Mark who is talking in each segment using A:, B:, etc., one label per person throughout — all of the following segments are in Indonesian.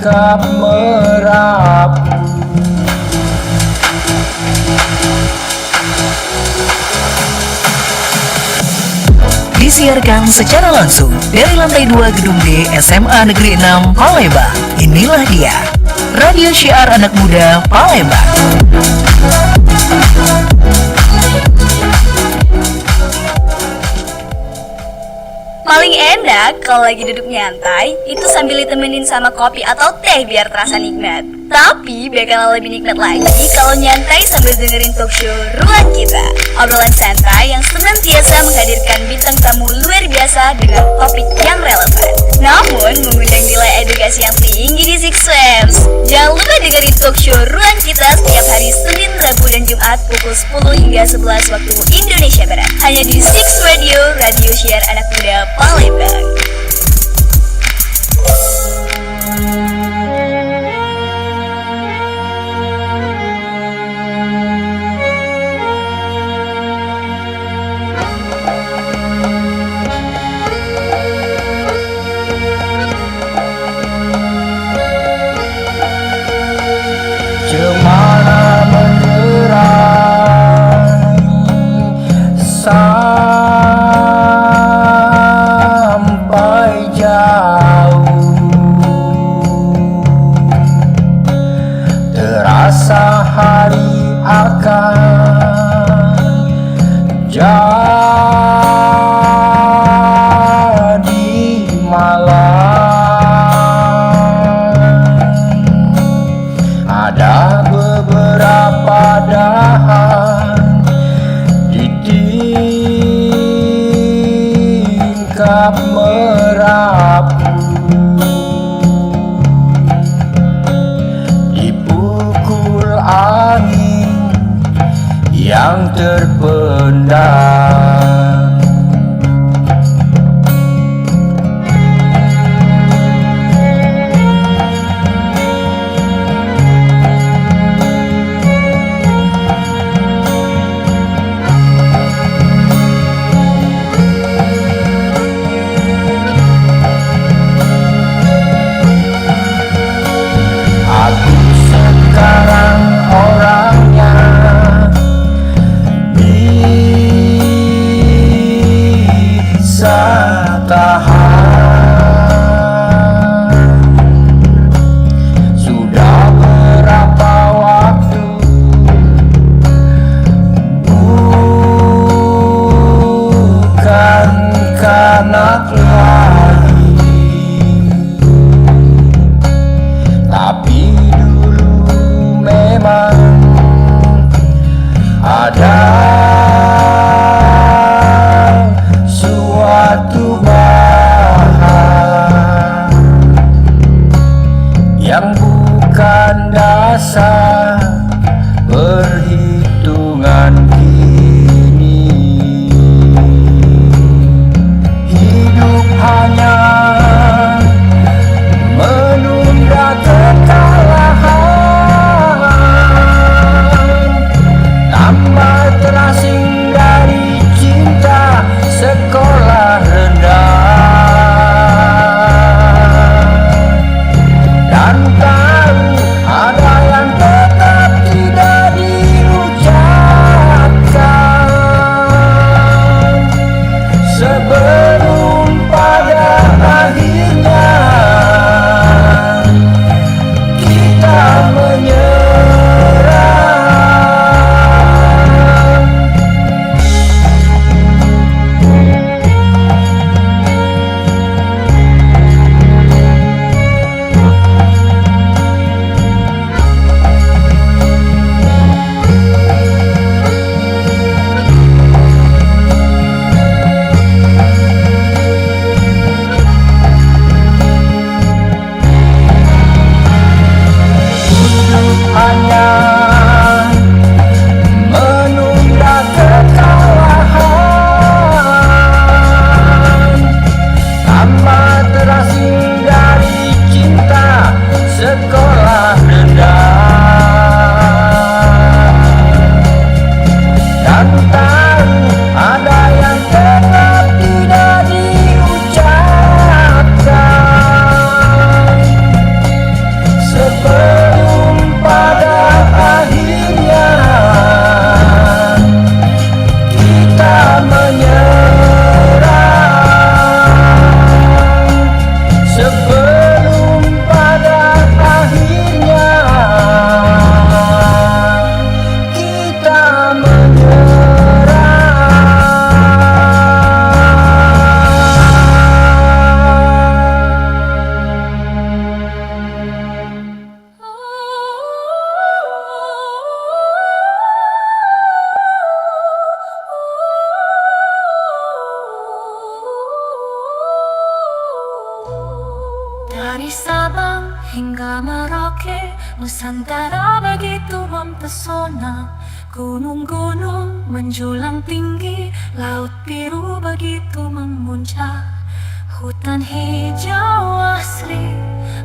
A: sikap merapu.
B: Disiarkan secara langsung dari lantai 2 Gedung D SMA Negeri 6 Palembang. Inilah dia, Radio Syiar Anak Muda Palembang.
C: Paling enak kalau lagi duduk nyantai, itu sambil ditemenin sama kopi atau teh biar terasa nikmat. Tapi bakalan lebih nikmat lagi kalau nyantai sambil dengerin talk show Ruang Kita. Obrolan santai yang senantiasa menghadirkan bintang tamu luar biasa dengan topik yang relevan, namun mengundang nilai edukasi yang tinggi di Six Waves. Jangan lupa dengerin talk show Ruang Kita setiap hari Senin, Rabu, dan Jumat pukul 10 hingga 11 waktu Indonesia Barat. Hanya di Six Radio, Radio Syiar Anak Muda Palembang.
A: Cemara menderai sampai jauh, terasa hari akan jadi malam. Ada beberapa dahan di tingkap merapu, dipukul angin yang terpendam. Aku sekarang orangnya bisa tahan. Sudah berapa waktu bukan kanak lagi, tapi dulu memang ada suatu bahan yang bukan dasar perhitungan kini. Hidup hanya menunda kekalahan, tambah terasing dari cinta sekolah rendah, dan tahu ada yang tetap tidak diucapkan sebelum pada
D: Sabang hingga Merauke, Nusantara begitu mempesona. Gunung-gunung menjulang tinggi, laut biru begitu memuncak. Hutan hijau asri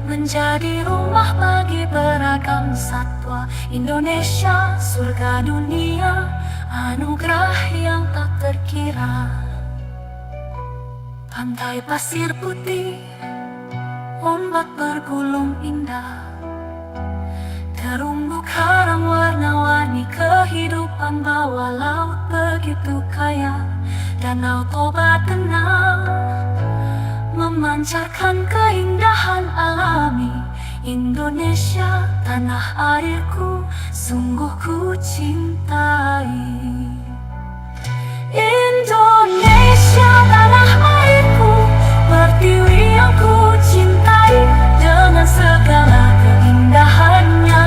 D: menjadi rumah bagi beragam satwa. Indonesia surga dunia, anugerah yang tak terkira. Pantai pasir putih, ombak bergulung indah, terumbu karang warna-warni, kehidupan bawah laut begitu kaya. Danau Toba tenang memancarkan keindahan alami. Indonesia tanah airku, sungguh ku cintai. Indonesia tanah airku, pertiwi yang ku cintai. Dengan segala keindahannya,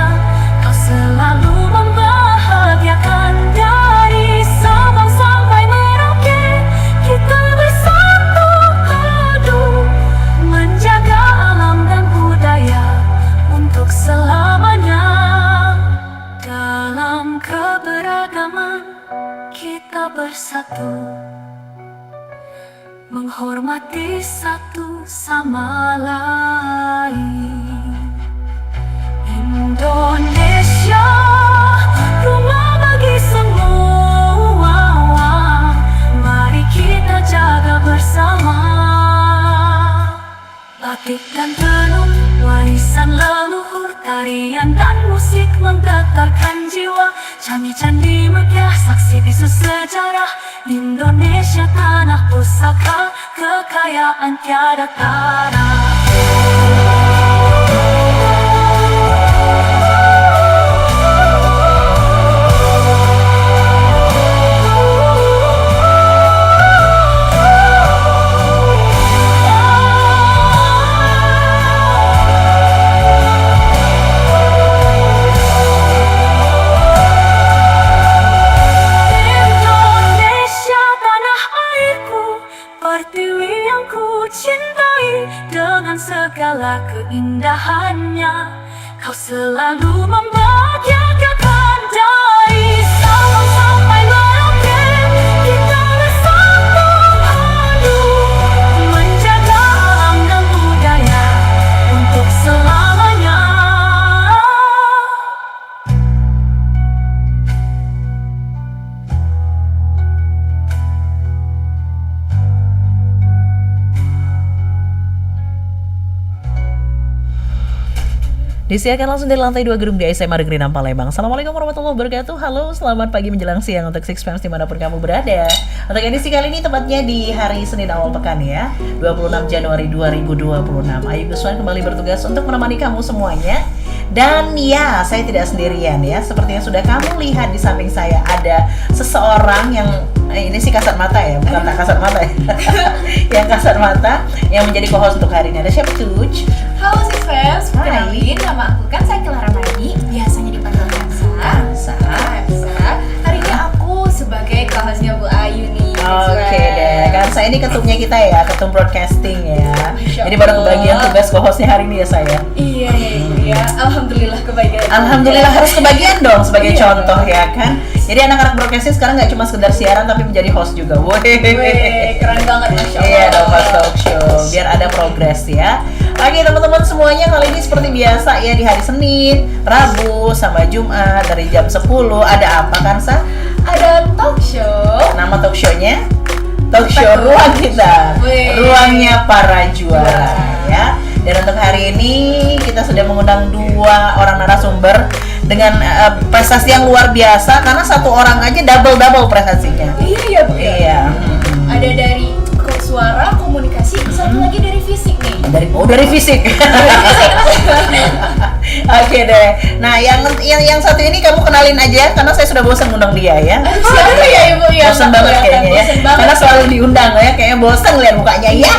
D: kau selalu membahagiakan. Dari Sabang sampai Merauke, kita bersatu padu menjaga alam dan budaya untuk selamanya. Dalam keberagaman kita bersatu, menghormati satu sama lain. Indonesia, rumah bagi semua. Mari kita jaga bersama. Batik dan tenun, warisan leluhur, tarian dan musik menggetarkan jiwa. Candi-candi megah, saksi bisu sejarah. Indonesia tanah pusaka, kekayaan tiada tara. Dengan segala keindahannya, kau selalu membahagiakan. Dari Sabang sampai Merauke, kita bersatu padu menjaga alam dan budaya untuk selamanya.
B: Disiarkan langsung dari lantai 2 gedung di SMA Negeri 6 Palembang. Assalamualaikum warahmatullahi wabarakatuh. Halo, selamat pagi menjelang siang untuk Six Fans dimanapun kamu berada. Untuk edisi kali ini tepatnya di hari Senin awal pekan ya, 26 Januari 2026. Ayu Guswan kembali bertugas untuk menemani kamu semuanya. Dan ya, saya tidak sendirian ya. Seperti yang sudah kamu lihat di samping saya ada seseorang yang ini sih kasat mata ya, bukan tak kasat mata ya. Yang kasat mata yang menjadi co-host untuk hari ini. Ada siapa tuh?
E: Halo Six Fans,
B: Hai.
E: kenalin nama aku kan saya Clara Madi, biasanya dipanggil Kansa. Hari ini aku sebagai co-hostnya Bu Ayu nih.
B: Oke deh, kan saya ini ketumnya kita ya, ketum broadcasting ya.
E: Masya
B: Jadi baru
E: Allah.
B: kebagian tugas co-hostnya hari ini ya saya.
E: Iya. Alhamdulillah kebagian.
B: Alhamdulillah harus kebagian dong sebagai contoh ya kan. Jadi anak-anak broadcasting sekarang nggak cuma sekedar siaran tapi menjadi host juga.
E: Weh, keren banget Masya Allah.
B: Iya dong, host talk show biar ada progres ya. Oke teman-teman semuanya, kali ini seperti biasa ya di hari Senin, Rabu, sama Jumat dari jam 10 ada apa kan Sa?
E: Ada talk show.
B: Nama talk show-nya? Talk show Ruang Kita,
E: Wih.
B: Ruangnya Para Juara ya. Dan untuk hari ini kita sudah mengundang 2 orang narasumber dengan prestasi yang luar biasa karena satu orang aja double prestasinya.
E: Iya Bu.
B: Iya.
E: Ada dari suara, komunikasi, satu lagi dari fisik nih.
B: Dari fisik. Oke deh. Nah, yang satu ini kamu kenalin aja karena saya sudah bosan ngundang dia ya.
E: Siapa ya Ibu ya?
B: Bosan banget kayaknya ya.
E: Bosan banget.
B: Karena selalu diundang ya, kayaknya bosan lihat mukanya ya.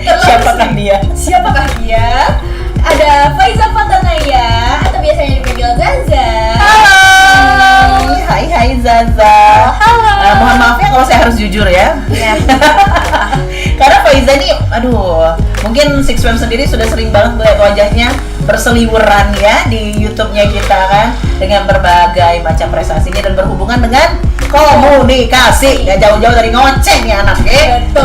B: Siapakah dia?
E: Siapakah dia? Ada Faiza Fatanaya atau biasanya dipanggil Zaza.
B: Halo. Hai Zaza.
E: Halo.
B: Mohon maaf ya kalau saya harus jujur ya. Karena Faiza ini, aduh, Mungkin Six Fam sendiri sudah sering banget melihat wajahnya berseliweran ya di YouTube-nya kita kan, dengan berbagai macam prestasinya dan berhubungan dengan komunikasi. Gak jauh-jauh dari ngoceh nih anak
E: Betul.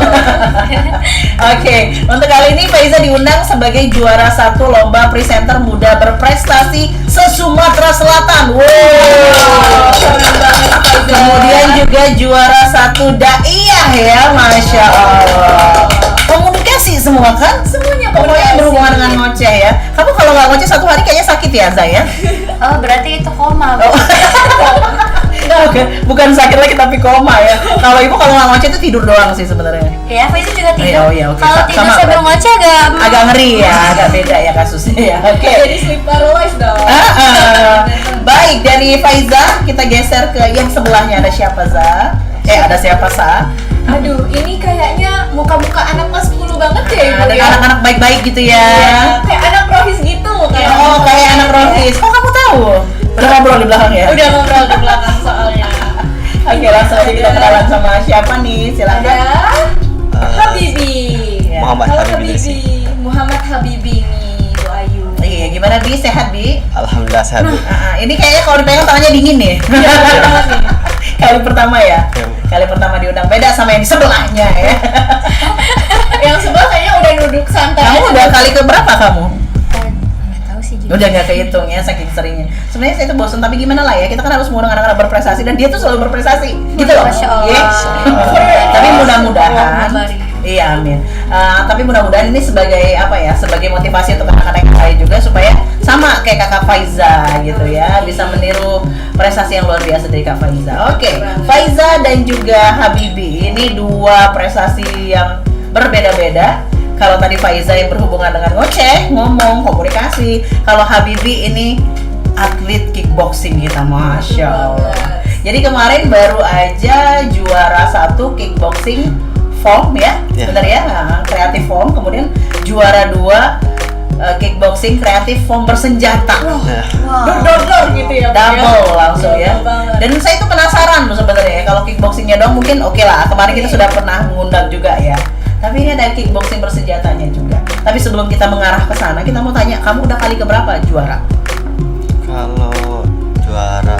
B: Oke, untuk kali ini Faiza diundang sebagai juara 1 lomba presenter muda berprestasi se-Sumatera Selatan. Wow.
E: Keren banget Faiza.
B: Kemudian juga juara 1 daiyah ya, Masya Allah. Komunikasi semua kan?
E: Semuanya
B: Pokoknya
E: komunikasi.
B: berhubungan dengan ngoceh ya. Kamu kalau nggak ngoceh 1 hari kayaknya sakit ya, Zaya?
C: Oh, berarti itu koma.
B: Oh. Bukan sakit lagi tapi koma ya. Kalau ibu kalau nggak ngoceh itu tidur doang sih sebenarnya.
C: Ya, Faiza juga tidur.
B: Oh, iya, oke.
C: Kalau tidur
B: Sama,
C: sambil
B: Pak.
C: ngoceh
B: Agak ngeri ya, agak beda ya kasusnya ya. Oke.
E: Jadi sleep paralysis dong.
B: Baik, dari Faiza kita geser ke yang sebelahnya. Ada siapa, Za? Ada siapa, Sa?
E: Aduh, ini kayaknya muka-muka anak kelas 10 banget ya ibu
B: Ada
E: ya.
B: anak-anak baik-baik gitu ya.
E: Kayak anak Rohis gitu kayak.
B: Oh, kayak anak Rohis. Kok kamu tahu? Udah ngobrol di belakang ya?
E: Udah ngobrol di belakang soalnya.
B: Oke, langsung aja kita kenalan sama siapa nih?
E: Ada
B: Silakan.
E: Habibi.
B: Ya.
F: Muhammad
E: Halo
F: Habibi Desi.
E: Muhammad Habibi nih, Bu Ayu.
B: Iya, gimana Bi? Sehat Bi?
F: Alhamdulillah sehat Bu.
B: Ini kayaknya kalau dipegang tangannya dingin nih. Kali pertama ya?
F: Iya, Bu.
B: Kali pertama diundang, beda sama yang di sebelahnya ya.
E: Yang sebelah kayaknya udah duduk santai.
B: Kamu
E: aja.
B: udah kali ke berapa kamu?
C: Nggak tahu sih juga.
B: Udah gak kehitung ya saking seringnya. Sebenarnya saya tuh bosan, tapi gimana lah ya, kita kan harus mengundang anak-anak berprestasi dan dia tuh selalu berprestasi gitu loh.
C: Masya Allah.
B: Iya. Tapi mudah-mudahan,
C: Mari.
B: iya amin. Tapi mudah-mudahan ini sebagai apa ya, sebagai motivasi untuk anak-anak yang lain juga supaya sama kayak kakak Faiza gitu ya, bisa meniru prestasi yang luar biasa dari kak Faiza. Oke, Faiza dan juga Habibi ini dua prestasi yang berbeda-beda. Kalau tadi Faiza yang berhubungan dengan ngoceh, ngomong, komunikasi. Kalau Habibi ini atlet kickboxing kita, Masya Allah. Jadi kemarin baru aja juara 1 kickboxing form ya,
F: Iya.
B: benar ya, kreatif form. Kemudian juara 2 kickboxing kreatif form bersenjata.
E: Dor gitu ya. Bu, ya.
B: Double langsung ya.
E: Double banget.
B: Dan saya itu penasaran loh sebenarnya ya, kalau kickboxingnya dong mungkin oke lah. Kemarin kita sudah pernah mengundang juga ya. Tapi ini ada kickboxing bersenjatanya juga. Tapi sebelum kita mengarah ke sana, kita mau tanya, kamu udah kali keberapa juara?
F: Kalau juara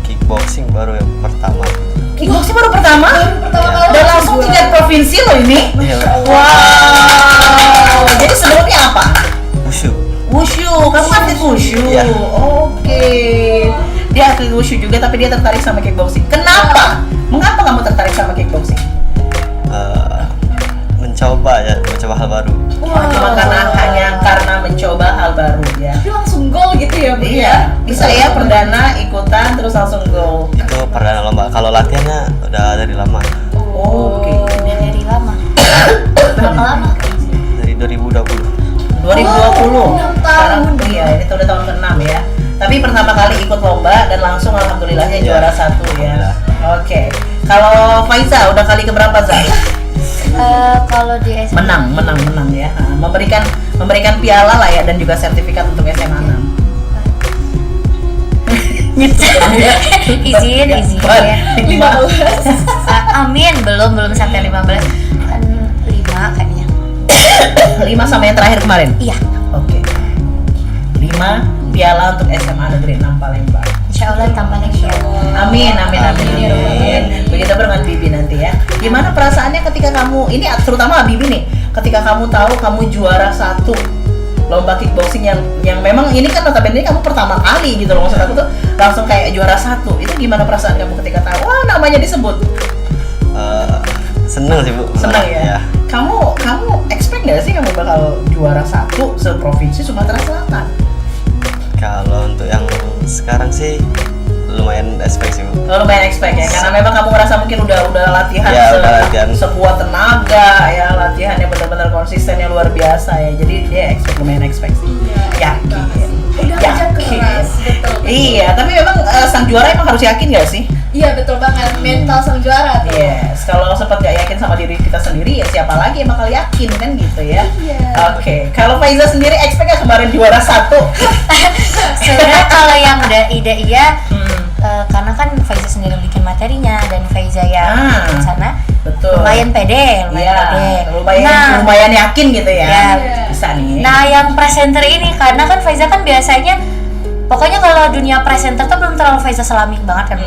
F: kickboxing baru yang pertama.
B: Kickboxing baru pertama?
E: Pertama kali
B: Dan langsung
E: juara.
B: tingkat provinsi loh ini.
F: Iya,
B: Wow. Jadi sebelumnya apa?
F: Wushu.
B: Wushu. Kamu atlet wushu.
F: Iya.
B: Oke. Dia atlet wushu juga, tapi dia tertarik sama kickboxing. Kenapa? Mengapa kamu tertarik sama kickboxing?
F: Mencoba hal baru.
B: Cuma karena mencoba hal baru ya.
E: Tapi langsung gol gitu ya, Bu.
B: Iya, bisa ya perdana ikutan terus langsung go.
F: Itu perdana lomba. Kalau latihannya udah dari lama.
B: Oke.
C: Udah dari lama. Berapa lama?
F: Dari 2020.
B: 2020.
E: 6 tahun.
B: Sekarang iya, ini tuh udah tahun ke-6 ya. Tapi pertama kali ikut lomba dan langsung alhamdulillahnya
F: Iya.
B: juara 1 ya.
F: Alhamdulillah.
B: Oke. Kalau Faiza udah kali keberapa, Za?
C: Kalau di SMA
B: Menang ya. Memberikan piala lah ya dan juga sertifikat untuk SMA 6.
C: izin.
B: 15.
C: Amin, belum sampai 15. 5 kayaknya.
B: 5 sama yang terakhir kemarin.
C: Iya,
B: Oke. 5 piala untuk SMA Negeri 6 Palembang.
C: insya Allah tambah lagi ya.
B: Amin.
E: Ya Rabbal.
B: Begitu dengan Bibi nanti ya. Gimana perasaannya ketika kamu, ini terutama Bibi nih, ketika kamu tahu kamu juara 1 lomba kickboxing yang memang ini kan notabene kamu pertama kali gitu loh, maksud aku tuh langsung kayak juara 1. Itu gimana perasaan kamu ketika tahu, wah namanya disebut?
F: Seneng sih Bu.
B: Senang ya?
F: Iya.
B: Kamu expect nggak sih kamu bakal juara 1 seprovinsi Sumatera Selatan?
F: Kalau untuk yang sekarang sih lumayan expect sih Bu.
B: Lumayan expect ya, karena memang kamu ngerasa mungkin udah latihan,
F: Iya, udah latihan.
B: sekuat tenaga ya, latihannya benar-benar konsistennya luar biasa ya, jadi dia lumayan expect sih. Yakin.
E: Udah kerja keras, betul.
B: Iya, tapi memang sang juara emang harus yakin gak sih?
E: Iya, betul banget. Mental sang juara tuh.
B: Yes, kalau sempat gak yakin sama diri kita sendiri ya siapa lagi yang bakal yakin kan gitu ya.
E: Iya.
B: Oke, kalau Faiza sendiri expect gak kemarin juara 1?
C: Sebenarnya kalau yang udah ide iya,
B: Hmm.
C: karena kan Faiza sendiri bikin materinya dan Faiza yang
B: Ah.
C: bikin sana.
B: Betul.
G: lumayan pede.
B: Iya, lumayan
G: Nah,
B: lumayan yakin gitu ya.
G: Ya.
B: Bisa nih.
G: nah yang presenter ini karena kan Faiza kan biasanya pokoknya kalau dunia presenter tuh belum terlalu Faiza selami banget kan.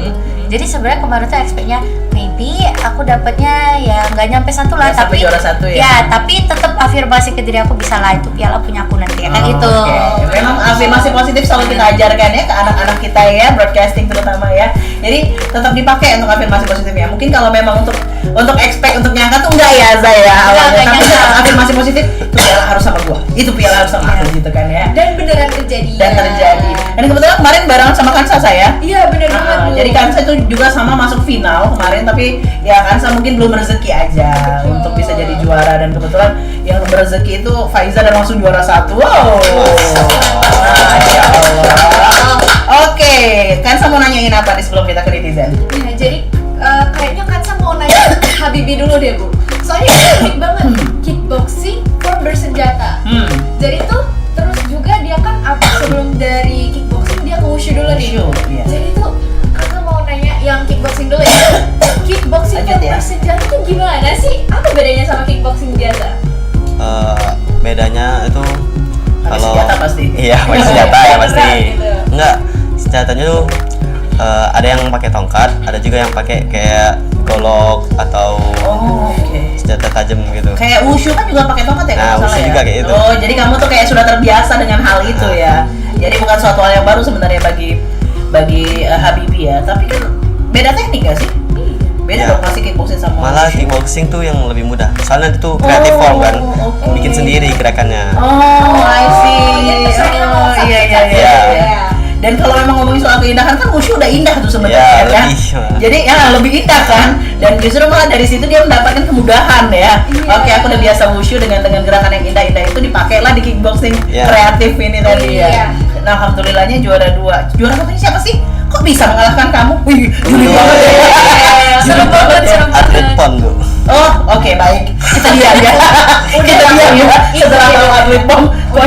G: Jadi sebenarnya kemarin tuh expect-nya maybe aku dapatnya ya nggak nyampe 1 lah,
B: Nggak sampai
G: tapi
B: juara 1 ya?
G: ya tapi tetap afirmasi ke diri aku bisa lah, itu piala punya aku nanti kan gitu.
B: Oke. Memang afirmasi positif selalu kita ajarkan ya ke anak-anak kita ya, broadcasting terutama ya. Jadi tetap dipakai untuk afirmasi positifnya. Mungkin kalau memang untuk expect untuk nyangka tuh enggak ya Zaya awalnya,
G: Enggak
B: tapi
G: nyangka.
B: tetap afirmasi positif itu piala harus sama gua, itu piala harus sama aku gitu kan ya.
E: Dan beneran terjadi.
B: Dan terjadi. Dan kebetulan kemarin barengan sama Kansa saya.
E: Iya bener banget Bu.
B: Jadi Kansa itu juga sama masuk final kemarin, tapi ya Kansa mungkin belum rezeki aja untuk bisa jadi juara, dan kebetulan yang berezeki itu Faiza dan langsung juara 1. Wow. Masya Allah. Oke, Kansa mau nanyain apa nih sebelum kita ke netizen?
E: Nah, jadi kayaknya Kansa mau nanya Habibi dulu deh Bu. Soalnya ini unik banget, kickboxing for bersenjata. Jadi tuh terus juga dia kan sebelum dari kickboxing dia ke wushu dulu nih.
B: Wushu, iya.
E: Jadi tuh Kakak mau nanya yang kickboxing dulu ya. Kickboxing
B: Lanjut
E: for
B: ya.
E: bersenjata tuh gimana sih? Apa bedanya sama kickboxing biasa?
F: Bedanya itu
B: Pakai
F: kalau
B: senjata pasti.
F: iya pakai senjata ya pasti.
E: Berat gitu.
F: Enggak, senjatanya tuh ada yang pakai tongkat, ada juga yang pakai kayak golok atau
B: Oh, oke.
F: senjata tajam gitu.
B: Kayak wushu kan juga pakai tongkat ya
F: Nah,
B: kalau nggak
F: wushu
B: salah ya?
F: juga kayak gitu.
B: Oh, jadi kamu tuh kayak sudah terbiasa dengan hal itu ya. Jadi bukan suatu hal yang baru sebenarnya bagi Habibi ya. Tapi kan beda teknik gak sih? Beda
F: Ya.
B: dong pasti kickboxing sama
F: Malah
B: wushu.
F: kickboxing tuh yang lebih mudah. Soalnya itu kreatif form kan,
B: oke.
F: bikin sendiri gerakannya.
B: Oh, I see.
E: jadi persaingan
B: Oh,
E: sama
B: iya, iya,
E: satu-satu
B: iya,
F: ya.
B: iya. Dan kalau memang ngomongin soal keindahan kan wushu udah indah tuh sebenarnya
F: Ya,
B: kan.
F: lebih, malah.
B: Jadi ya lebih indah kan. Dan justru malah dari situ dia mendapatkan kemudahan ya. Oke, aku udah biasa wushu dengan gerakan yang indah-indah itu dipakailah di kickboxing
F: Ya.
B: kreatif ini tadi ya.
E: Iya.
B: Nah, alhamdulillahnya juara 2. Juara satunya siapa sih? Kok bisa mengalahkan kamu? Wih, juli banget ya.
E: Seru banget, seru
F: Atlet
E: banget.
F: pon tuh.
B: Oh, oke baik. Kita diam ya. Kita diam ya. Setelah tahu atlet pom,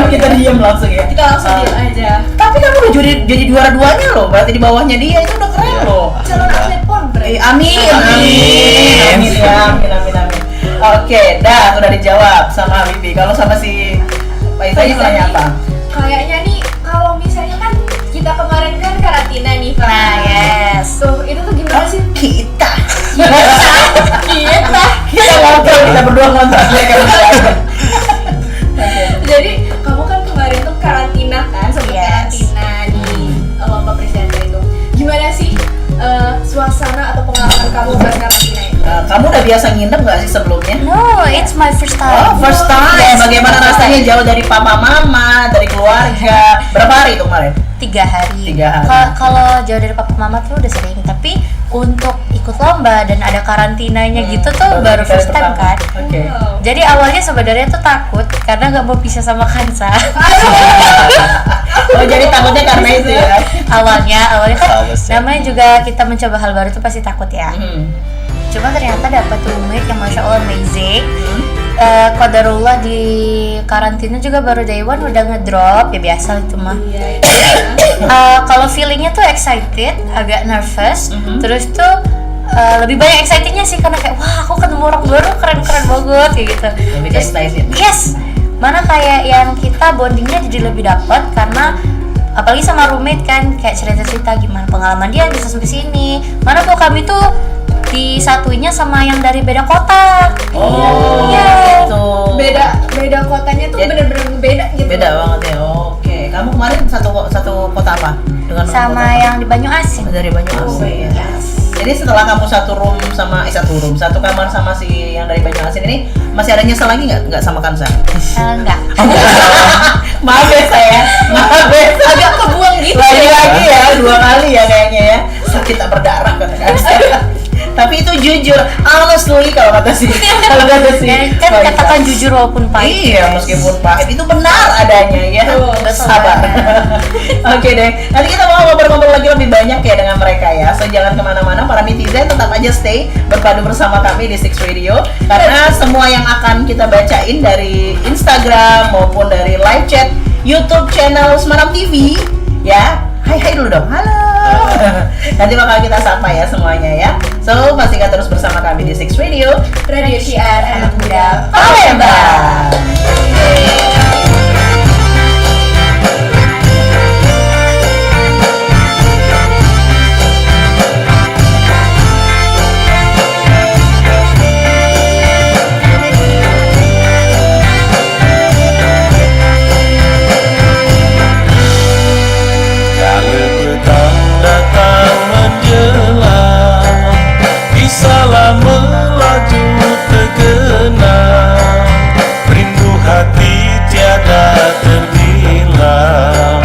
B: kita diam langsung ya.
E: Kita langsung diam aja.
B: Tapi kamu udah jadi juara 2-nya loh. Berarti di bawahnya dia itu udah keren
F: Iya.
B: loh.
E: Calon atlet pon berarti.
B: Amin. Amin ya. Amin. Oke, dah udah dijawab sama Habibi. Kalau sama si Pak Isanya mau nanya apa?
E: Kayaknya nih kalau misalnya kan kita kemarin kan karantina nih Pak.
G: Nah, yes.
E: Tuh, itu tuh gimana sih?
B: Kita.
E: Kita.
B: Kita ngobrol, kita berdua ngobrol. Mereka berdua.
E: Jadi kamu kan kemarin tuh karantina kan, sempat
G: Yes.
E: karantina di lomba presenter itu. Gimana sih suasana atau pengalaman kamu pas karantina itu?
B: Kamu udah biasa nginep nggak sih sebelumnya?
G: No, it's my first time.
B: Oh, first time.
G: Yes,
B: Bagaimana
G: first
B: rasanya
G: time.
B: jauh dari papa mama, dari keluarga? Berapa hari itu kemarin?
G: 3 hari.
B: 3 hari.
G: Kalau jauh dari papa mama tuh udah sering, tapi untuk ikut lomba dan ada karantinanya gitu tuh baru
B: kali
G: first time
B: pertama.
G: kan.
B: Oke.
E: Wow.
G: Jadi awalnya sebenarnya tuh takut karena nggak mau pisah sama Kansa.
B: Oh, jadi takutnya karena itu ya?
G: awalnya kan
F: Sama sih.
G: namanya juga kita mencoba hal baru tuh pasti takut ya. Cuma ternyata dapat roommate yang masya Allah amazing. Qadarullah di karantina juga baru day one udah ngedrop, ya biasa itu mah.
E: Iya,
G: Kalau feelingnya tuh excited, agak nervous, terus tuh lebih banyak excitednya sih karena kayak wah aku ketemu orang baru keren-keren banget kayak gitu.
B: Lebih
G: Terus,
B: excited.
G: yes, mana kayak yang kita bondingnya jadi lebih dapat karena apalagi sama roommate kan kayak cerita-cerita gimana pengalaman dia bisa sampai sini. Mana kok kami tuh disatuinya sama yang dari beda kota.
B: Oh,
G: Iya.
B: gitu.
E: beda kotanya tuh
B: Ya.
E: bener-bener beda gitu.
B: Beda banget ya. Oke. Kamu kemarin satu kota apa? Dengan
G: Sama
B: kota apa?
G: yang di Banyuasin.
B: Dari Banyuasin.
G: Yes.
B: Jadi setelah kamu satu kamar sama si yang dari Banyuasin ini, masih ada nyesel lagi nggak sama Kansa?
G: Enggak.
B: Maaf ya saya, maaf ya.
E: Agak kebuang gitu.
B: Lagi ya, 2 kali ya kayaknya ya. Sakit tak berdarah kata Kansa. Tapi itu jujur, honestly kalau kata si
G: Kan
B: Faiza.
G: katakan jujur walaupun pahit.
B: Iya, meskipun pahit itu benar adanya ya.
G: Betul
B: Sabar.
G: banget.
B: Oke deh, nanti kita mau ngobrol-ngobrol lagi lebih banyak ya dengan mereka ya. So jangan kemana-mana, para netizen tetap aja stay berpadu bersama kami di Six Radio. Karena semua yang akan kita bacain dari Instagram maupun dari live chat YouTube channel Semaram TV ya. Hai dulu dong, halo. Nanti bakal kita sapa ya semuanya ya. So, pastikan terus bersama kami di Six Radio,
E: Radio Syiar Anak Muda
B: Palembang.
A: Kalau petang datang menjelang, bisalah melaju tergenang, rindu hati tiada terbilang,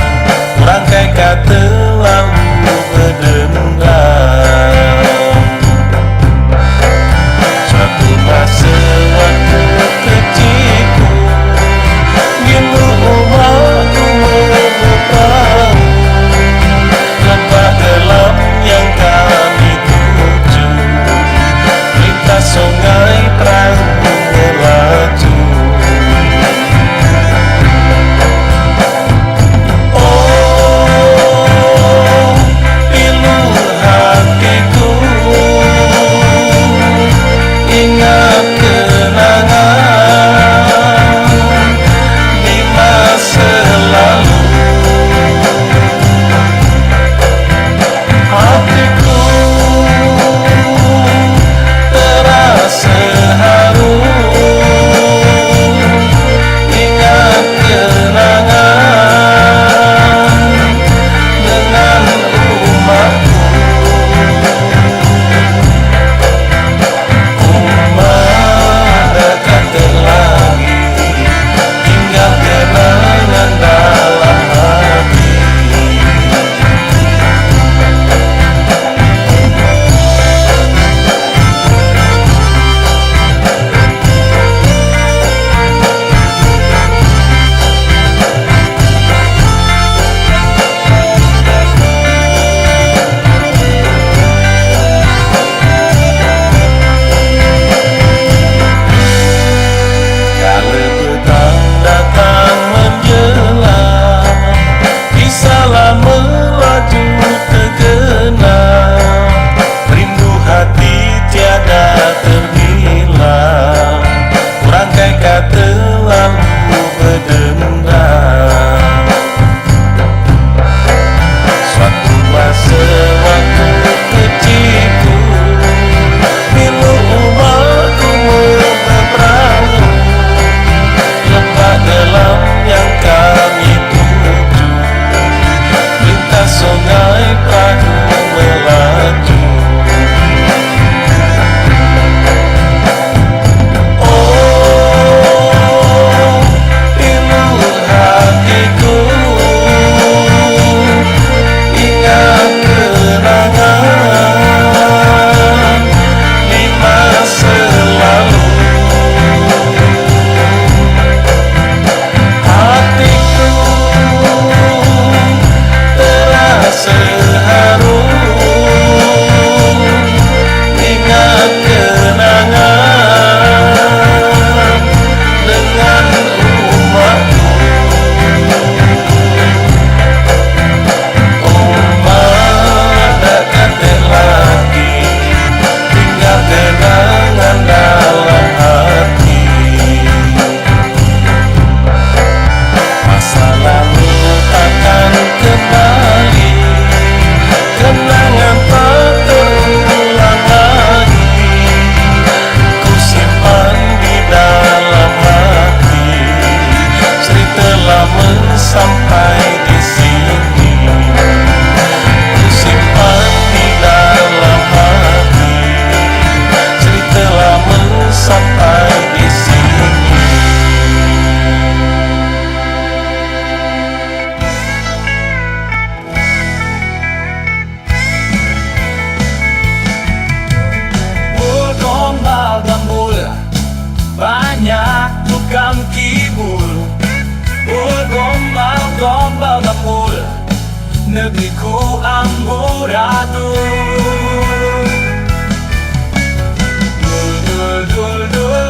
A: rangkai kata lalu berdendam. Suatu masa waktu kecilku, bila umatku mengupau, lebah gelap yang kami tuju, lintas sungai perahu melaju. Oh, pilu hatiku, ingat kenangan di masa lalu. Hatiku terasa haru, ingat kenangan dengan umatku. Umat dekat lagi, tinggal kenangan dalam hati. Kalau petang datang menjelang, bisalah melaju tergenang, rindu hati tiada terbilang, rangkai kata lalu berdendam. Suatu masa waktu kecilku, bila umatku berperahu, lebah gelap yang kami tuju, lintas sungai perahu melaju. Oh, pilu hatiku, ingat kenangan di masa lalu. Hatiku terasa haru, ingat kenangan dengan umatku. Umat dekat lagi, tinggal kenangan dalam hati. Masa lalu takkan kembali, kenangan tak terulang lagi, ku simpan di dalam hati. Cerita lama sampai di sini, ku simpan di dalam hati. Cerita lama sampai di sini. Gombal gambul, banyak tukang kibul. Gombal gambul, negeriku amburadul. Dul dul dul dul,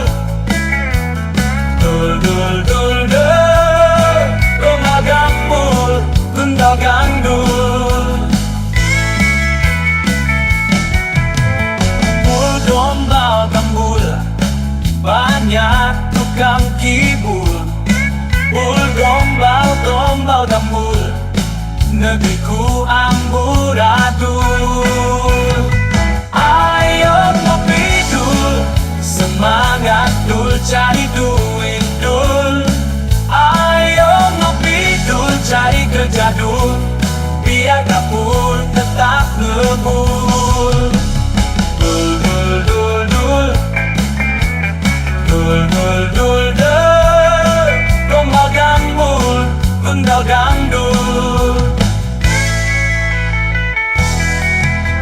A: dul dul dul dul, gambal gambul, gundal gandul. gombal gambul, negeriku amburadul. Ayo ngopi dul, semangat dul, cari duit dul. Ayo ngopi dul, cari kerja dul, biar dapur tetap ngebul. Dul dul dul dul, dul dul dul dul, gombal gambul, gundal gandul.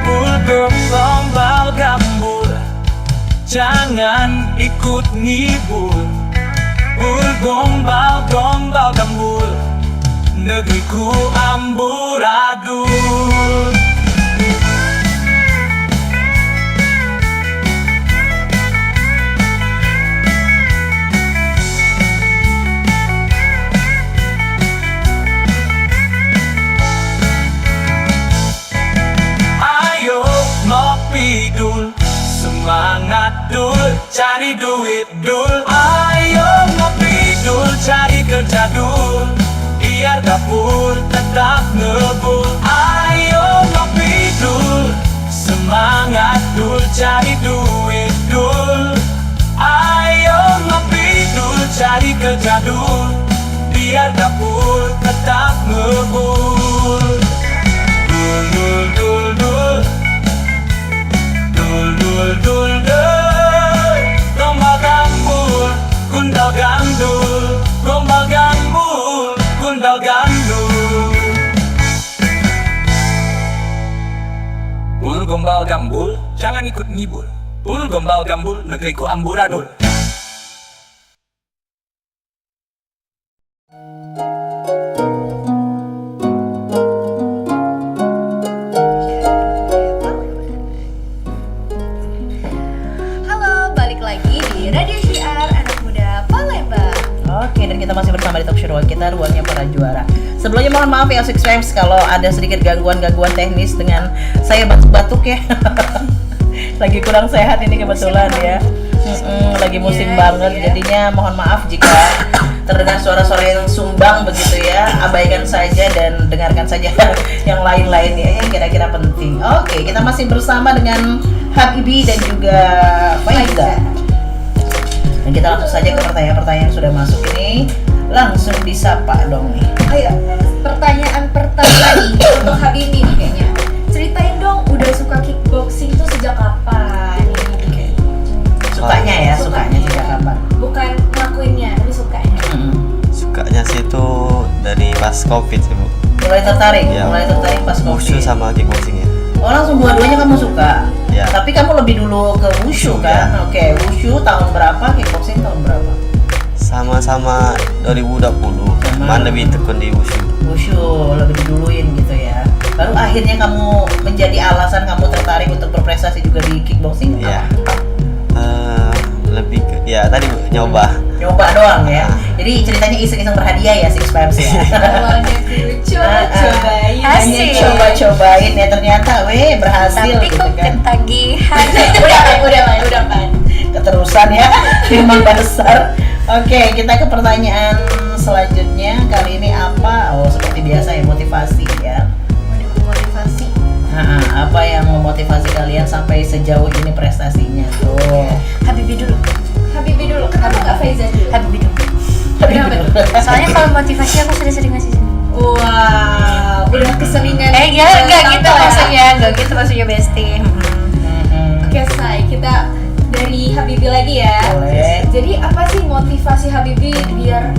A: Bul gombal gambul, jangan ikut ngibul. Bul gombal gambul, negeriku amburadul. Ayo ngopi dul, semangat dul, cari duit dul. Ayo ngopi dul, cari kerja dul, biar dapur tetap ngebul. Ayo ngopi dul, semangat dul, cari duit dul. Ayo ngopi dul, cari kerja dul, biar dapur tetap ngebul. Dul dul dul dul, dul dul dul dul, gombal gambul, gundal gandul. Gombal gambul, gundal gandul. Bul gombal gambul, jangan ikut ngibul. Bul gombal gambul, negeriku amburadul.
E: Halo, balik lagi di Radio Syiar Anak Muda Palembang.
B: Oke, dan kita masih bersama di talk show kita, ruangnya para juara. Sebelumnya mohon maaf ya Six Flames kalau ada sedikit gangguan-gangguan teknis dengan saya batuk-batuk ya. Lagi kurang sehat ini kebetulan ya. Lagi musim banget, jadinya mohon maaf jika terdengar suara-suara yang sumbang begitu ya. Abaikan saja dan dengarkan saja yang lain-lainnya yang kira-kira penting. Oke, kita masih bersama dengan Habibi dan juga Faiza. Dan kita langsung saja ke pertanyaan-pertanyaan yang sudah masuk ini. Langsung disapa dong nih.
E: Ayo, pertanyaan pertama nih untuk Habibi nih kayaknya. Ceritain dong, udah suka kickboxing tuh sejak kapan?
B: Sukanya ya, sukanya sejak kapan?
E: Bukan ngelakuinnya, tapi sukanya.
F: Sukanya sih itu dari pas COVID sih, Bu.
B: Mulai tertarik,
F: Ya.
B: mulai tertarik pas
F: Wushu
B: COVID.
F: sama kickboxing ya.
B: Oh langsung dua-duanya kamu suka?
F: Ya.
B: Tapi kamu lebih dulu ke wushu kan?
F: Ya.
B: Oke, wushu tahun berapa? Kickboxing tahun berapa?
F: Sama-sama 2020, cuman lebih tekun di wushu.
B: Wushu lebih diduluin gitu ya. Baru akhirnya kamu menjadi alasan kamu tertarik untuk berprestasi juga di kickboxing?
F: Ya.
B: Apa?
F: Lebih ke ya tadi Bu, nyoba.
B: Nyoba doang ya.
F: Ah.
B: Jadi ceritanya iseng-iseng berhadiah ya Six Flames ya.
E: Awalnya ku coba-cobain.
B: Hanya
G: Asik.
B: coba-cobain ya ternyata berhasil
G: Tapi
B: gitu
G: kok
B: kan.
G: ketagihan.
E: Udah pan.
B: Keterusan ya memang besar. Oke, kita ke pertanyaan selanjutnya. Kali ini apa? Oh, seperti biasa ya, motivasi ya.
E: Motivasi.
B: Apa yang memotivasi kalian sampai sejauh ini prestasinya tuh?
G: Habibi dulu.
E: Habibi dulu, kenapa nggak Faiza dulu?
G: Habibi dulu.
E: Kenapa tuh?
G: Soalnya kalau motivasi aku sering-sering ngasih.
E: Wow, udah keseringan.
G: Enggak gitu
E: tampil ya?
G: maksudnya, enggak gitu maksudnya Besti.
E: Oke, Say, kita dari Habibi lagi ya.
B: Boleh.
E: Jadi apa sih motivasi Habibi biar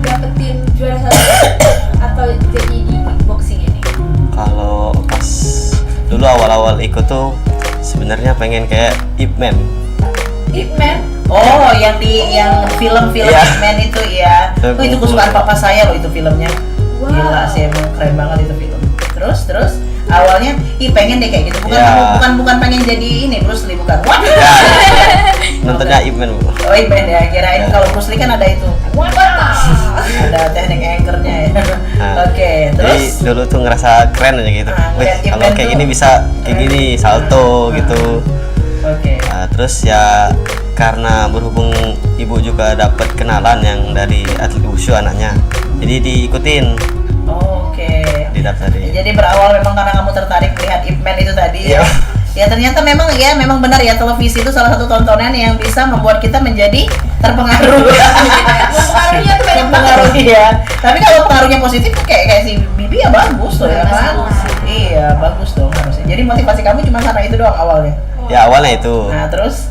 E: dapetin juara satu atau jadi di kickboxing ini?
F: Kalau pas dulu awal-awal ikut tuh sebenarnya pengen kayak Ip Man.
E: Ip Man.
B: Oh, yang film-film
F: Iya.
B: Hitman itu ya. Oh, itu kesukaan papa saya loh itu filmnya.
E: Wow.
B: Gila sih, emang keren banget itu film. Terus awalnya pengen deh kayak gitu. Bukan
F: Ya.
B: bukan pengen jadi ini Bruce Lee bukan. Wah.
F: Nontonnya Ip Man, Bu.
B: Oh, Hitman ya. Kirain kalau Bruce Lee kan ada itu. Ada teknik anchornya ya.
F: Nah,
B: Oke,
F: Jadi
B: terus
F: dulu tuh ngerasa keren aja gitu. Wih,
B: ngeliat Ip
F: kalau
B: Man
F: kayak
B: tuh
F: gini bisa kayak gini salto gitu.
B: oke.
F: Nah, terus ya karena berhubung ibu juga dapat kenalan yang dari atlet wushu anaknya, jadi diikutin. didaftarin.
B: Jadi berawal memang karena kamu tertarik melihat Ip Man itu tadi ya.
F: Iya.
B: Ya ternyata memang benar ya, televisi itu salah satu tontonan yang bisa membuat kita menjadi terpengaruh.
E: Pengaruhnya tuh banyak banget.
B: Mempengaruhi ya. Tapi kalau pengaruhnya positif kayak si Bibi ya bagus tuh ya kan. Iya, bagus dong harusnya. Jadi motivasi kamu cuma karena itu doang awalnya.
F: Ya awalnya itu.
B: Nah, terus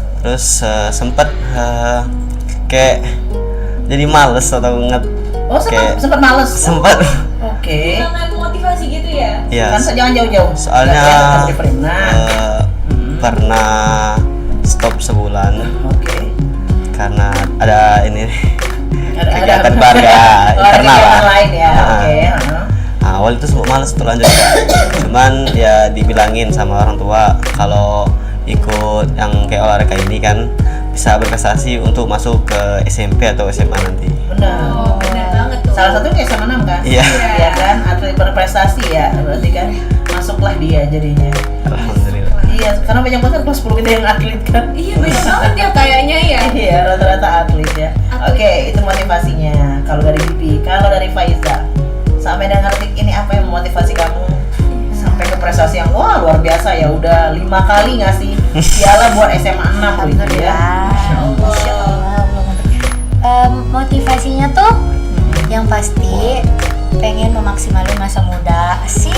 F: Sempet kayak jadi males atau
B: oh sempat males.
F: sempet
B: Oke.
E: Kehilangan motivasi gitu ya.
F: ya
B: Kan jangan jauh-jauh.
F: soalnya
B: Tetap di frame. Nah,
F: pernah stop sebulan
B: oke.
F: karena ada ini
B: Ada
F: kegiatan keluarga
B: oh, ada
F: internal
B: kegiatan
F: lah.
B: lain ya.
F: Nah,
B: Oke.
F: awal itu sempat males tuh lanjut cuman ya dibilangin sama orang tua kalau ikut yang kayak olahraga ini kan bisa berprestasi untuk masuk ke SMP atau SMA nanti.
B: Benar.
E: Benar banget tuh.
B: Salah satu kayak sama 6 kan?
F: Iya.
B: Iya kan, atlet berprestasi ya, berarti kan masuklah dia jadinya.
F: Alhamdulillah.
B: Iya, karena banyak banget kelas 10 kita yang atlet kan.
E: Iya banyak banget ya kayaknya ya.
B: Iya, rata-rata atlet ya. Oke, itu motivasinya. Kalau dari Bibi, kalau dari Faiza, sampai dengan detik ini apa yang memotivasi kamu sampai ke prestasi yang wah luar biasa ya, udah 5 kali ngasih piala buat SMA 6 loh itu ya.
G: Masya Allah. Motivasinya tuh yang pasti pengen memaksimalkan masa muda sih.